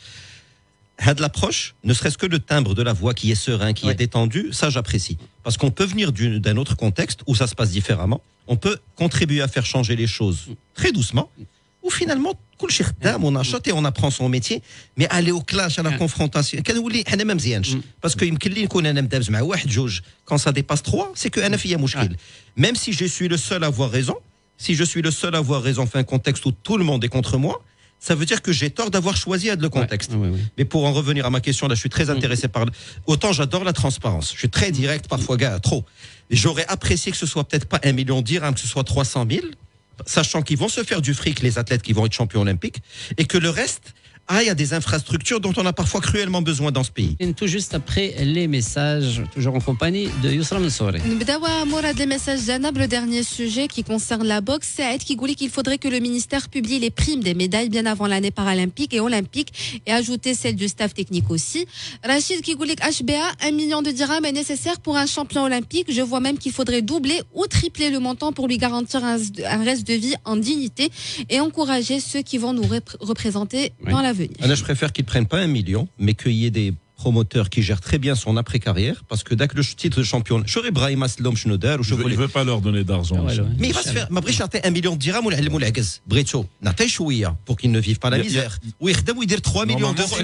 Had l'approche, ne serait-ce que le timbre de la voix qui est serein, qui est détendu, ça j'apprécie. Parce qu'on peut venir d'un autre contexte où ça se passe différemment. On peut contribuer à faire changer les choses très doucement. Ou finalement, on achète et on apprend son métier, mais aller au clash, à la confrontation. Parce que quand ça dépasse 3, c'est que même si je suis le seul à avoir raison, enfin un contexte où tout le monde est contre moi, ça veut dire que j'ai tort d'avoir choisi le contexte. Mais pour en revenir à ma question, là, je suis très intéressé par... Autant j'adore la transparence. Je suis très direct, parfois, trop. J'aurais apprécié que ce soit peut-être pas 1 million de dirhams, que ce soit 300 000, sachant qu'ils vont se faire du fric, les athlètes qui vont être champions olympiques, et que le reste... il y a des infrastructures dont on a parfois cruellement besoin dans ce pays. Et tout juste après les messages, toujours en compagnie de Yousra Mansouri. Mourad, les messages d'Anab, le dernier sujet qui concerne la boxe, c'est Aïd qui dit qu'il faudrait que le ministère publie les primes des médailles bien avant l'année paralympique et olympique et ajouter celles du staff technique aussi. Rachid qui dit HBA, 1 million de dirhams est nécessaire pour un champion olympique. Je vois même qu'il faudrait doubler ou tripler le montant pour lui garantir un reste de vie en dignité et encourager ceux qui vont nous représenter dans la je préfère qu'ils ne prennent pas 1 million, mais qu'il y ait des promoteurs qui gèrent très bien son après-carrière, parce que dès que le titre de champion, j'aurais Brahim Aslam Schneider, il ne veut pas leur donner d'argent. Mais il va se faire, ma briche, 1 million de dirhams, pour qu'ils ne vivent pas la misère. Oui, il dire 3 millions d'euros.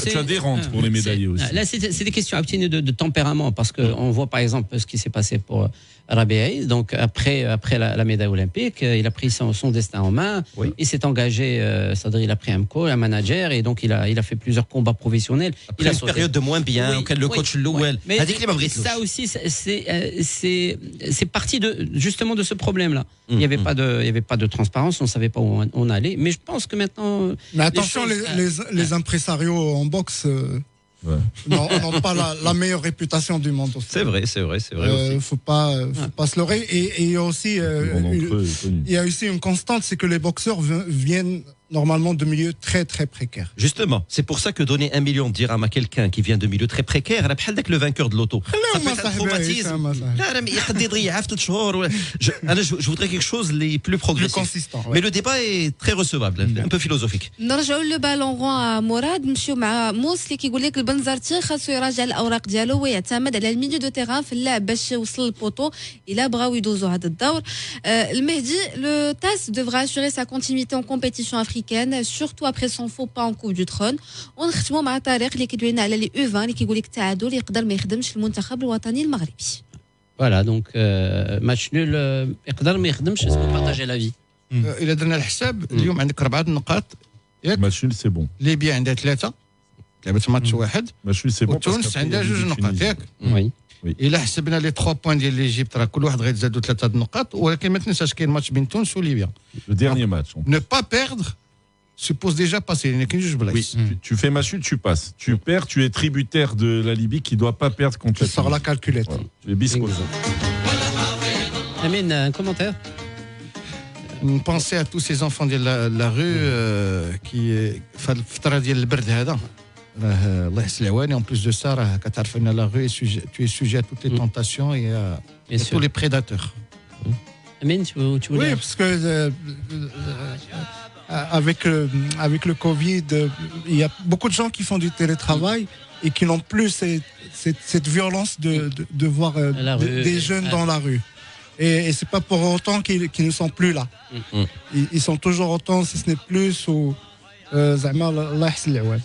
Tu as des rentes pour les médaillés aussi. Là, c'est des questions de tempérament, parce qu'on voit par exemple ce qui s'est passé pour Rabiaï. Donc après la médaille olympique, il a pris son destin en main. Il s'est engagé, c'est-à-dire il a pris un manager, et donc il a fait plusieurs combats professionnels. Il a une période de moins bien, auquel le coach Louel. Mais ça aussi, c'est parti justement de ce problème-là. Il n'y avait pas de transparence, on ne savait pas où on allait. Mais je pense que maintenant. Mais attention, les impresarios en boxe. n'ont pas la meilleure réputation du monde aussi. C'est vrai. Faut pas se leurrer. Et il y a aussi, une constante, c'est que les boxeurs viennent normalement de milieux très très précaires. Justement, c'est pour ça que donner 1 million de dirhams à quelqu'un qui vient de milieux très précaires, le vainqueur de l'auto. Ça peut être un traumatisme. Je voudrais quelque chose les plus progressif. Plus consistant. Mais le débat est très recevable, un peu philosophique. نرجعوا le ballon rond à Mourad, نمشيو مع موسلي كيقول لك البنزرتي خاصو يراجع الاوراق ديالو ويعتمد على الميليو دو تيران في اللعب باش يوصل للبوطو الا بغاو يدوزوا هذا الدور. المهدي, le TAS devra assurer sa continuité en compétition africaine, surtout après son faux pas en Coupe du Trône. ونختموا مع طارق اللي كيدوي لنا على لي U20 اللي كيقول لك التعادل يقدر ما يخدمش في المنتخب الوطني المغربي. Voilà, donc match nul يقدر ما يخدمش. Est-ce que vous partagez l'avis? إلا درنا الحساب اليوم عندك 4 نقاط. match nul c'est bon. ليبيا عندها 3 لعبت ماتش واحد. match nul c'est bon. وتونس عندها 2 نقاط ياك. Oui. إلا حسبنا لي 3 بوين ديال ليجيبت راه كل واحد غيتزادوا 3 نقاط, ولكن ما تنساش كاين ماتش بين تونس وليبيا. Le dernier match. Ne pas perdre suppose déjà passer. Oui, tu fais match nul, tu passes. Tu perds, tu es tributaire de la Libye qui ne doit pas perdre contre tu sors la calculette. Voilà. Tu es bisco. Amine, un commentaire? Pensez à tous ces enfants de la rue qui فترة ديال البرد هذا راه الله يحسن العواني. En plus de ça راه كتعرف ان la rue tu es sujet à toutes les tentations et à tous les prédateurs. Amine, tu voulais... Oui, parce que avec le Covid, il y a beaucoup de gens qui font du télétravail et qui n'ont plus cette violence de voir des jeunes dans la rue. Et c'est pas pour autant qu'ils ne sont plus là. Ils sont toujours autant, si ce n'est plus, ou Allah يحسن العوان.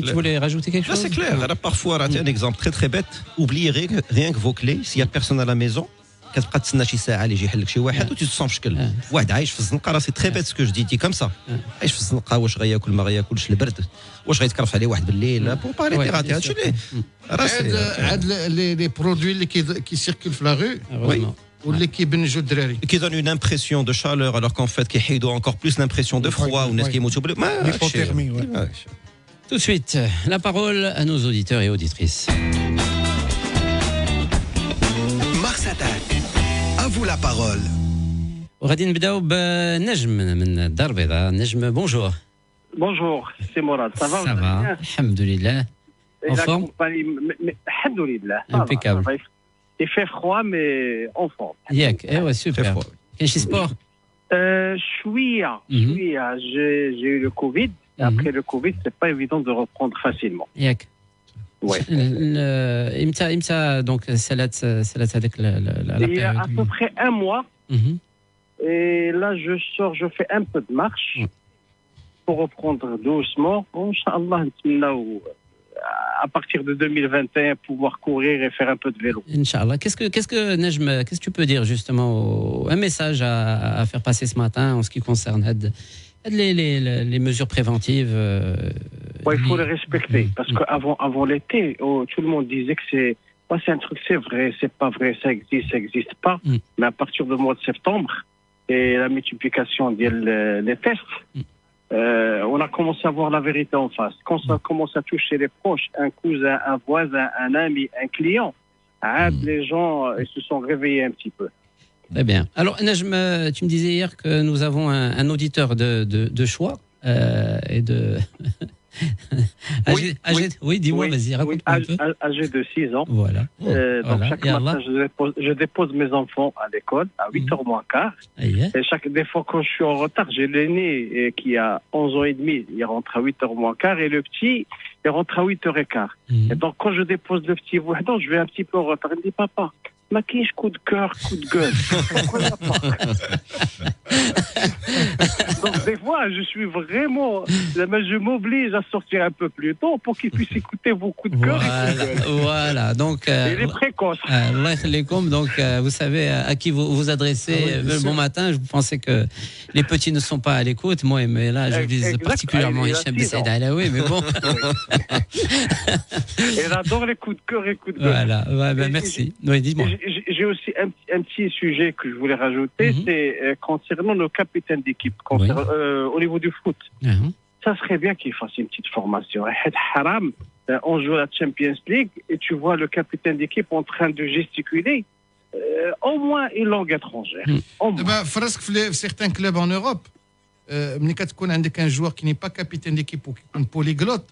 Tu voulais rajouter quelque chose? C'est clair. Là, parfois, un exemple très très bête. Oubliez rien que vos clés. S'il n'y a personne à la maison, كتبقى تسنى شي ساعه اللي يجي يحل لك شي واحد وتتصون في شكل واحد عايش في الزنقه. راه سي تري بيت سكو جديتي كوم سا. عايش في الزنقه, واش غياكل ما غياكلش البرد, واش غيتكرف عليه واحد بالليل بون باري تيغاتي هادشي هاد لي برودوي اللي كيسيركل في لا رو واللي كيبنجوا الدراري qui donne une impression de chaleur alors qu'en fait كيحيدوا encore plus l'impression de froid ou ناس كيموتوا l'hypothermie. Tout de suite, la parole à nos auditeurs et auditrices. Mars Attack, à vous la parole. وغادي نبداو بنجم من الدار البيضاء. نجم, bonjour. Bonjour, c'est Morad. Ça va? Ça va, alhamdoulilah. En forme? Alhamdoulilah. Impeccable. Il fait froid, mais en forme. Yak, ouais, super. Quel sport? Chouïa. J'ai eu le Covid. Et après le Covid, c'est pas évident de reprendre facilement. Yak. Ouais. Donc, avec il y a à peu près un mois. Et là, je sors, je fais un peu de marche pour reprendre doucement. Inch'Allah, à partir de 2021, pouvoir courir et faire un peu de vélo. Inch'Allah. Qu'est-ce que Nejm, qu'est-ce que tu peux dire justement, un message à faire passer ce matin en ce qui concerne les mesures préventives il faut les respecter. Parce qu'avant l'été, tout le monde disait que c'est un truc, c'est vrai, c'est pas vrai, ça existe pas. Mais à partir du mois de septembre, et la multiplication des tests, on a commencé à voir la vérité en face. Quand ça commence à toucher les proches, un cousin, un voisin, un ami, un client, les gens ils se sont réveillés un petit peu. Très bien. Alors, Nejm, tu me disais hier que nous avons un auditeur de choix et de... Oui, dis-moi, vas-y, raconte-moi un peu. Âgé de 6 ans. Voilà. Donc chaque matin, je dépose mes enfants à l'école à 8h moins quart. Et des fois, quand je suis en retard, j'ai l'aîné qui a 11 ans et demi, il rentre à 8h moins quart, et le petit, il rentre à 8h15. Et donc, quand je dépose le petit, je vais un petit peu en retard. Il me dit, papa, ma quiche, coup de cœur, coup de gueule. Pourquoi il n'y a pas? Donc, des fois, je suis vraiment. Je m'oblige à sortir un peu plus tôt pour qu'il puisse écouter vos coups de cœur. Voilà. Donc, il est précoce. Donc, vous savez à qui vous adressez. Bon matin, je pensais que les petits ne sont pas à l'écoute. Moi, mais là, je vise particulièrement Hicham Ben Saïd Alaoui, mais bon. Il adore les coups de cœur et coups de gueule. Voilà. Merci. Oui, dis-moi. J'ai aussi un petit sujet que je voulais rajouter, c'est concernant le capitaine d'équipe, au niveau du foot. Ça serait bien qu'il fasse une petite formation. Haram, on joue à la Champions League et tu vois le capitaine d'équipe en train de gesticuler. Au moins une langue étrangère. Certains clubs en Europe, quand on a un joueur qui n'est pas capitaine d'équipe ou qui est polyglotte,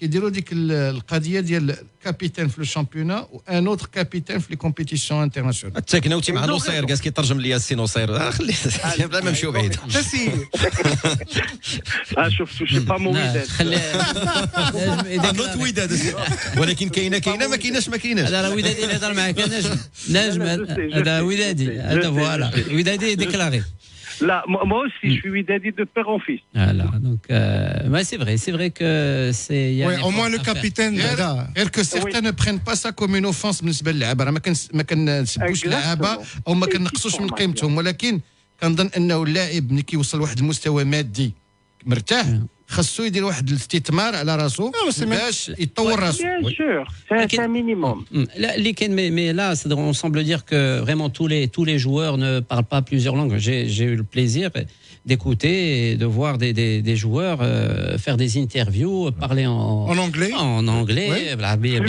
كيديروا ديك القضيه ديال كابيتان في الشامبيونا وان اوتر كابيتان في لي كومبيتيسيون انترناسيونال. تكناوتي مع نصير قاس كيترجم لي السي نصير خليه بلا ما نمشيو بعيد. شفتوا شي با مو وداد نوت وداد ولكن كاينه ما كايناش هذا راه ودادي اللي هضر معاك نجم هذا ودادي هذا فوالا ودادي ديكلاري. Là, moi aussi, je suis Widadi de père en fils. Voilà, donc c'est vrai que c'est. Au moins le capitaine. Que certains ne prennent pas ça comme une offense بالنسبة للعبة، ما كنسبوش اللعبة أو ما كنقصوش من قيمتهم، ولكن كنظن أنه اللاعب ملي كيوصل لواحد المستوى مادي مرتاح خاصو يدير واحد الاستثمار على راسو باش يطور راسو. Bien sûr, c'est un minimum. Mais là, on semble dire que vraiment tous les joueurs ne parlent pas plusieurs langues. J'ai eu le plaisir d'écouter et de voir des joueurs faire des interviews, parler en anglais. En anglais,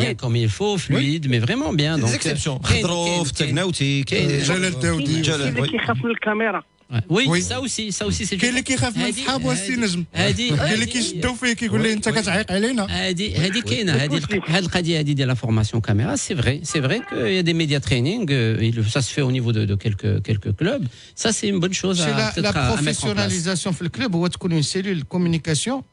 bien comme il faut, fluide, mais vraiment bien. Des exceptions. Khadrouf, Tagnaouti, Jalal Daoudi. Oui, ça aussi c'est. كاين اللي كيخاف من صحابو السي نجم. كاين اللي كيشدوا فيه كيقول لي انت كتعيق علينا. هذه كاينه هذه القضيه هذه ديال لا فورماسيون كاميرا. C'est vrai qu'il y a des média training, ça se fait au niveau de quelques clubs. Ça c'est une bonne chose à mettre en place. La professionnalisation في الكلوب هو تكون une cellule communication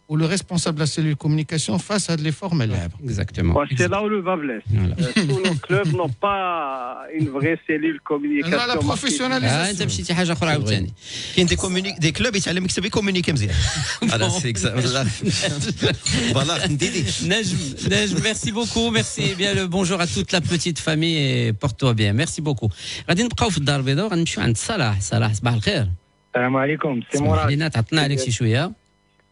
où le responsable de la cellule communication face à de l'effort ملعب. Exactement. C'est là où le bas blesse. Tous nos clubs n'ont pas une vraie cellule communication. La professionnalisation. انت مشيتي حاجه اخرى عاوتاني. كاين دي كلوب يتعلم يكتب يكومونيكي مزيان. هذا سي فوالا نديدي. نجم merci beaucoup, merci bien le bonjour à toute la petite famille et porte-toi bien. Merci beaucoup. غادي نبقاو في الدار البيضاء وغنمشيو عند صلاح. صباح الخير. السلام عليكم سي مراد. لينا تعطينا عليك شي شويه.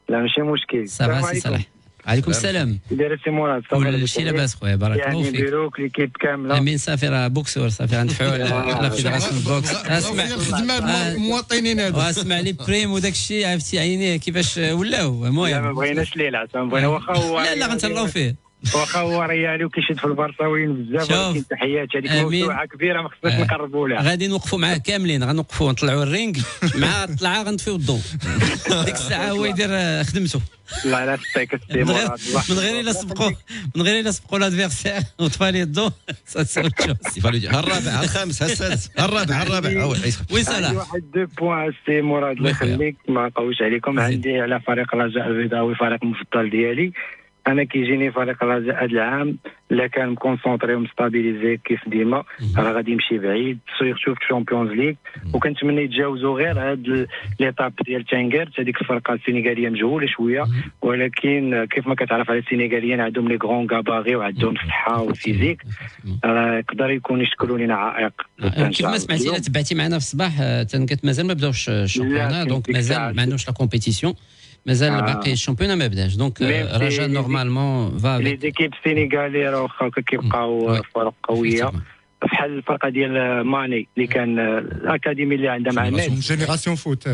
لا ماشي مشكل. صباح سي صلاح. عليكم السلام. داير سي مراد. كلشي لاباس خويا بارك الله فيك. يعني بيروك ليكيب كامله. امين صافي راه بوكسور صافي غندفعوا لا فيدراسيون بوكس. اسمع المواطنين هادو. واسمع لي بريم وداك الشيء عرفتي عينيه كيفاش ولاو. المهم لا ما بغيناش ليله بغينا واخا هو. لا غنتهلاو فيه. واخا هو ريالي وكيشد في البرصاويين بزاف ولكن تحيات هذيك موسوعه كبيره ما خصناش نقربوا لها. غادي نوقفوا معاه كاملين غنوقفوا نطلعوا الرينغ مع الطلعه غنطفيو الضوء ديك الساعه هو يدير خدمته. الله لا تستيك من غير الا سبقوا لادفيرسير وطفى ليه الضوء الرابع الخامس السادس الرابع وي صلاح واحد دو بوان سي مراد الله يخليك ما نقويش عليكم. عندي على فريق الرجاء البيضاوي فريق المفضل ديالي. انا كيجيني فريق الرجاء هذا العام الا كان مكونسونطري ومستابيليزي كيف ديما راه غادي يمشي بعيد سيرتو في الشامبيونز ليغ وكنتمنى يتجاوزوا غير هاد ليطاب ديال تانغيرت. هذيك الفرقه السينيغاليه مجهوله شويه ولكن كيف ما كتعرف على السينيغاليين عندهم لي غرون غاباري وعندهم صحه وفيزيك راه يقدر يكون يشكلوا لنا عائق. كيف ما سمعتي الا تبعتي معنا في الصباح تنقت مازال ما بداوش الشامبيون دونك مازال ما عندوش لا كومبيتيسيون مازال باقي الشامبيون ما بداش دونك رجاء نورمالمون فا لي زيكيب سينيغالي راه واخا كيبقاو فرق قويه بحال الفرقه ديال ماني اللي كان الاكاديمي اللي عندها مع الناس جينيراسيون فوت.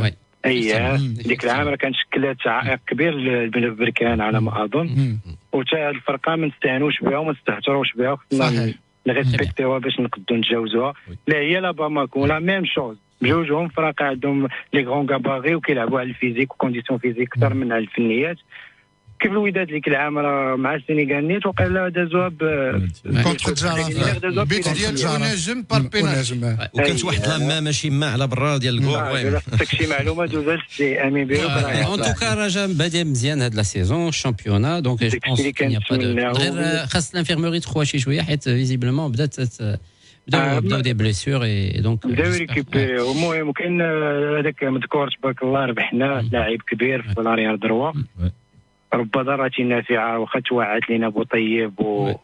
اييه ديك العام راه كان شكلات عائق كبير للبركان على ما اظن وتا هاد الفرقه ما نستهانوش بها وما نستهتروش بها خصنا نريسبكتيوها باش نقدروا نتجاوزوها. لا هي لا باماكو لا ميم شوز بجوجهم فرق عندهم لي غرون غاباري وكيلعبوا على الفيزيك وكونديسيون فيزيك اكثر من على الفنيات. كيف الوداد ديك العام راه مع السينيغال نيت وقيلا دازوها كونتر جارا بيت ديال نجم بار بينالتي وكانت واحد لما ماشي ما على برا ديال الكور. خصك شي معلومه دوزها سي امين بيرو. ان توكا رجاء بادئ مزيان هاد لا سيزون الشامبيونا دونك جو بونس غير خاص الانفيرموري تخوا شويه حيت فيزيبلمون بداو دي بليسيور اي دونك بداو ريكوبيري. المهم كاين هذاك مذكور تبارك الله ربحنا لاعب كبير في لاريال دروا رب ضارة نافعه واخا توعد لينا بوطيب و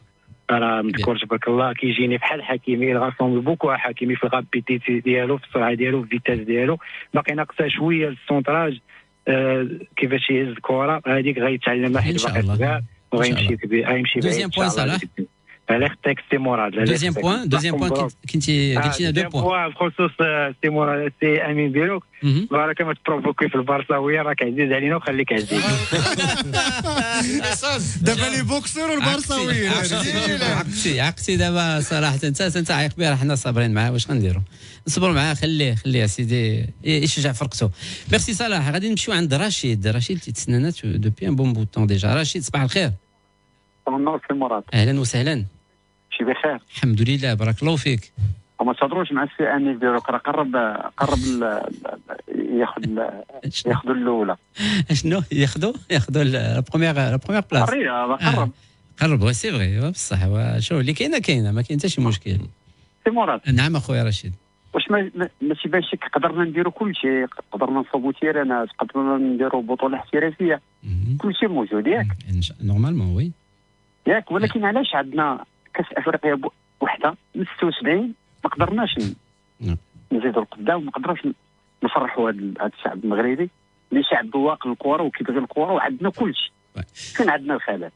راه مذكور تبارك الله كيجيني بحال حكيمي الغاسون بوكو حكيمي في الغابيتي ديالو في السرعه ديالو في الفيتاس ديالو باقي ناقصه شويه السونطراج كيفاش يهز الكره هذيك غيتعلمها حيت باقي صغير وغيمشي كبير غيمشي دوزيام بوين صلاح على اختك سي مراد. دوزيام بوين كنتي قلتي لنا دو بوين بخصوص سي مراد سي امين بيروك راه كما تبروفوكي في البارساويه راك عزيز علينا وخليك عزيز. دابا لي بوكسور والبارساويين عقتي دابا صراحه انت عايق بها حنا صابرين معاه واش غنديروا نصبروا معاه خليه يا سيدي يشجع فرقته. ميرسي صلاح. غادي نمشيو عند رشيد تيتسنانا دوبي ان بون بو طون ديجا. رشيد صباح الخير. صباح سي مراد. اهلا وسهلا. شي بخير الحمد لله بارك الله فيك. وما تهضروش مع السي امين بيروك راه قرب ياخذ الاولى. شنو ياخذوا لا بروميير بلاص. قرب سي فغي بصح شوف اللي كاينه ما كاين حتى شي مشكل. سي مراد. نعم اخويا رشيد. واش ما تيبانش قدرنا نديروا كل شيء قدرنا نصوبوا تيرانات قدرنا نديروا بطوله احترافيه كل شيء موجود ياك نورمالمون وي ياك ولكن علاش عندنا كاس افريقيا وحده من 76 ما قدرناش نزيدوا القدام ما قدرناش نفرحوا هذا الشعب المغربي اللي شعب واقل الكره وكيبغي الكره وعندنا كل شيء فين عندنا الخلل.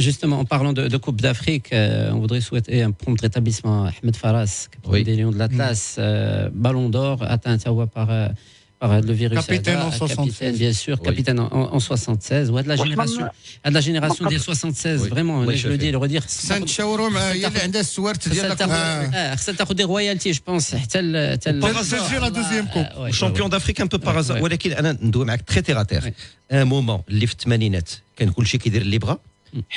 Justement, en parlant de Coupe d'Afrique, on voudrait souhaiter un prompt rétablissement à Ahmed Faras, capitaine des Lions de l'Atlas, Ballon d'Or, atteint par le virus. Capitaine en 76. Capitaine, bien sûr, capitaine en 76. Ouais, de la génération des 76, vraiment, je le dis, le redire. خصها تاخذ des royalties, je pense. C'est la deuxième coupe. Champion d'Afrique un peu par hasard. ولكن أنا ندوي معك très terre à terre. Un moment اللي في الثمانينات كان كل شيء كيدير اللي بغا.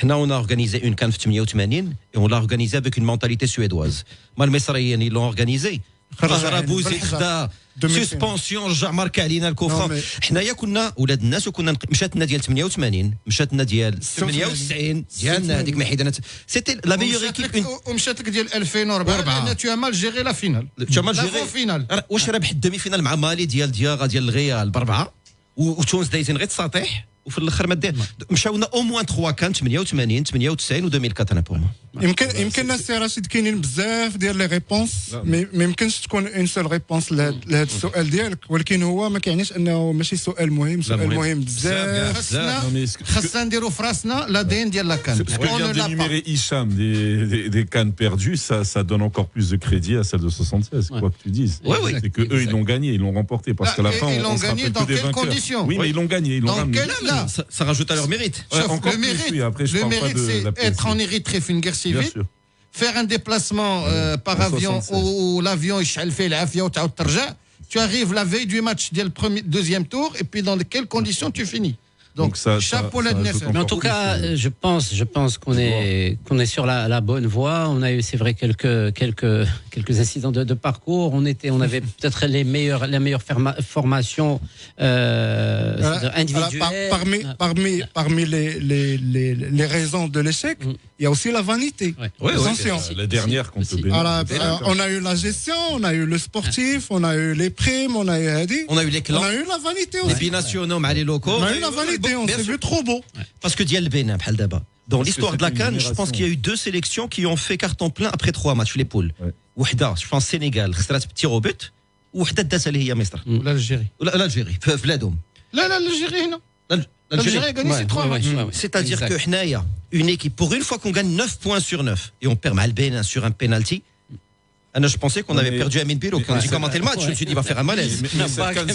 On a organisé une CAN 88 et on l'a organisé avec une mentalité suédoise. المصريين ils l'ont organisé. خرج بوزيد خدا سسبونسيون رجع ماركا علينا الكفره. حنايا كنا ولاد الناس وكنا مشات لنا ديال 88 مشات لنا ديال 98 ديالنا هذيك ما حيدنا سيتي لا ميور ايكيب ومشات لك ديال 2004 لان تو مال جيري لا فينال. واش ربح الدومي فينال مع مالي ديال دياغا ديال الغيال باربعه وتونس دايزين غير تساطيح وفي الاخر ما دير مشاونا او موان 3 كان 88 98 و 2004 انا بور يمكن السي رشيد كاينين بزاف ديال لي ريبونس ما يمكنش تكون اون سول ريبونس لهذا السؤال ديالك ولكن هو ما كيعنيش انه ماشي سؤال مهم مهم بزاف. خاصنا نديروا في راسنا لا دين ديال لا كان. Ce que vient d'énumérer Hicham des cannes perdues, ça donne encore plus de crédit à celle de 76, quoi que tu dises. C'est que eux ils l'ont gagné, ils l'ont remporté parce qu'à la fin on se rappelle que des vainqueurs. Oui, mais ils l'ont gagné, ils l'ont ramené. Raja, ça rajoute à leur mérite. Le mérite, c'est être en Érythrée, une guerre civile, faire un déplacement par avion où l'avion il fait l'avion, tu arrives la veille du match dès le deuxième tour, et puis dans quelles conditions tu finis. Donc chapeau la Nasser. Mais en tout cas, je pense qu'on est sur la bonne voie. On a eu, c'est vrai, quelques incidents de parcours. On avait peut-être la meilleure formation individuelle. Parmi les raisons de l'échec, il y a aussi la vanité. La dernière qu'on peut on a eu la gestion, on a eu le sportif, on a eu les primes, on a eu les clans, on a eu la vanité aussi. Les binationaux, les locaux. On a eu la vanité, on s'est vu trop beau. Parce que Dial Benin, dans l'histoire de la CAN, je pense qu'il y a eu 2 sélections qui ont fait carton plein après 3 matchs, les poules. Wahda, je pense Sénégal, خسرت بتي روبوت، وحده داتها اللي هي مصر. L'Algérie. L'Algérie, في بلادهم. L'Algérie, non. L'Algérie a gagné ces 3 matchs. C'est-à-dire que حنايا, une équipe, pour une fois qu'on gagne 9 points sur 9, et on perd mal Benin sur un penalty. Je pensais qu'on avait perdu Amin Bilo. Quand j'ai commenté le match, je me suis dit, il va faire un malaise. Mais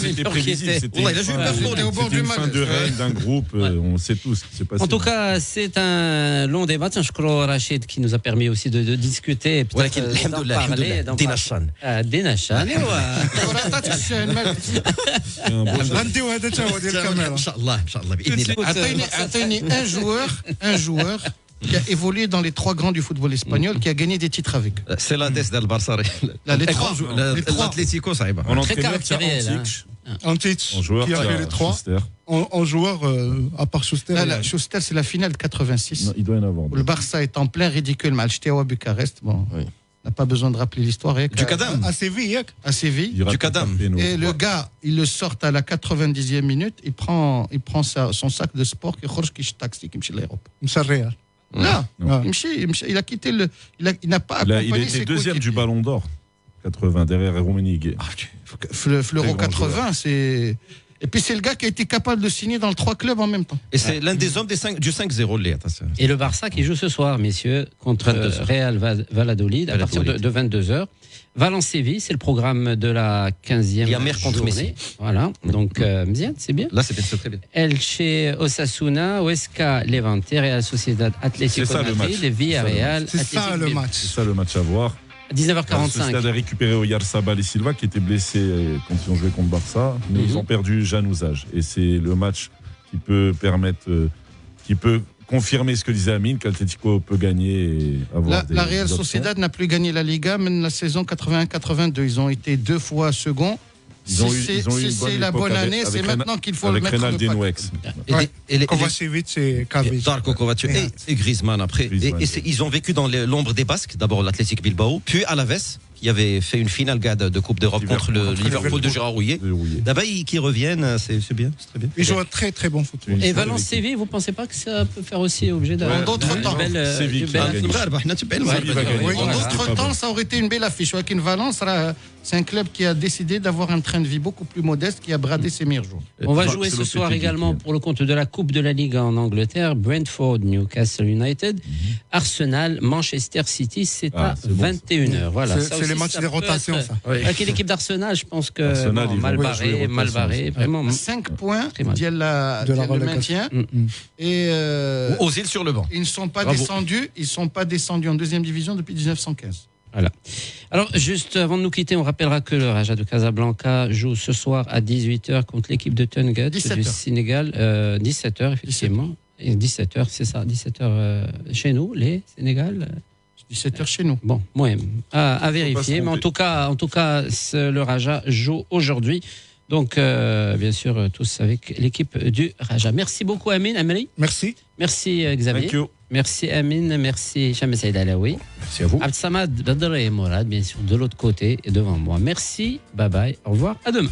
c'était prévisible. C'était une fin de règne d'un groupe. On sait tous ce qui s'est passé. En tout cas, c'est un long débat. Je crois Rachid qui nous a permis aussi de discuter. D'en parler. Dinachan. Dinachan. Un joueur qui a évolué dans les 3 grands du football espagnol, qui a gagné des titres avec. C'est la DES del Barça. Les 3. L'Atlético, ça arrive. En entraîneur, c'est Antic, qui a fait les 3. En joueur, à part Schuster. Schuster, c'est la finale de 86. Non, il doit y en avoir. Le Barça est en plein ridicule. Malchtéo à Bucarest. Bon. Oui. On n'a pas besoin de rappeler l'histoire. Du Kadam. À Séville. À Séville. Du Kadam. Et le gars, il le sort à la 90e minute. Il prend son sac de sport. Il taxi qui chez l'aéroport. Réal. Non. Il a quitté il n'a pas accompagné il était deuxième du Ballon d'Or 80 derrière Rummenigge. L'Euro 80, c'est. Et puis c'est le gars qui a été capable de signer dans 3 clubs en même temps. Et c'est l'un des hommes du 5-0. Et le Barça qui joue ce soir, messieurs, contre Real Valladolid à partir de 22h. Valence-Séville, c'est le programme de la 15e journée. Voilà, donc Mziane, c'est bien. Là, c'est très bien. Elche, Osasuna, Huesca, Levante, Real Sociedad, Atlético Madrid, Villarreal. C'est ça le match. C'est ça le match à voir. 19h45. Sociedad a récupéré Oyarzabal et Silva qui étaient blessés quand ils ont joué contre Barça, mais ils ont perdu Jan Ouzaj. Et c'est le match qui peut permettre, qui peut confirmer ce que disait Amine, qu'Atlético peut gagner et avoir la Real Sociedad n'a plus gagné la Liga, même la saison 81-82. Ils ont été 2 fois seconds. C'est la bonne année, c'est maintenant qu'il faut le mettre en place. Et Kovacevic et Kavic. Darko Kovacic et Griezmann après. Et ils ont vécu dans l'ombre des Basques, d'abord l'Athletic Bilbao, puis Alaves, qui avait fait une finale de Coupe d'Europe contre le Liverpool de Gérard Rouillet. D'abord, qui reviennent, c'est bien, c'est très bien. Ils jouent un très très bon foot. Et Valence-Séville, vous ne pensez pas que ça peut faire aussi objet d'un d'autres temps? En d'autres temps, ça aurait été une belle affiche. Avec une Valence, c'est un club qui a décidé d'avoir un train de vie beaucoup plus modeste, qui a bradé ses meilleurs jours. On va jouer ce soir également pour le compte de la Coupe de la Ligue en Angleterre. Brentford, Newcastle United, Arsenal, Manchester City, c'est à 21h. Voilà, c'est les matchs des rotations, ça. Avec l'équipe d'Arsenal, je pense que mal barré, vraiment. 5 points de le maintien. Et aux îles sur le banc. Ils ne sont pas descendus. Ils sont pas descendus en 2e division depuis 1915. Voilà. Alors, juste avant de nous quitter, on rappellera que le Raja de Casablanca joue ce soir à 18h contre l'équipe de Tungat du Sénégal. 17h, effectivement. 17h, c'est ça, 17h chez nous, les Sénégal. 17h chez nous. Bon, moi, à vérifier. Mais en tout cas, le Raja joue aujourd'hui. Donc, bien sûr, tous avec l'équipe du Raja. Merci beaucoup, Amine. Amélie. Merci. Merci, Xavier. Thank you. Merci, Amine. Merci, Cham Saïd Alaoui. Merci à vous. Abd Samad Badr et Mourad, bien sûr, de l'autre côté et devant moi. Merci. Bye bye. Au revoir. À demain.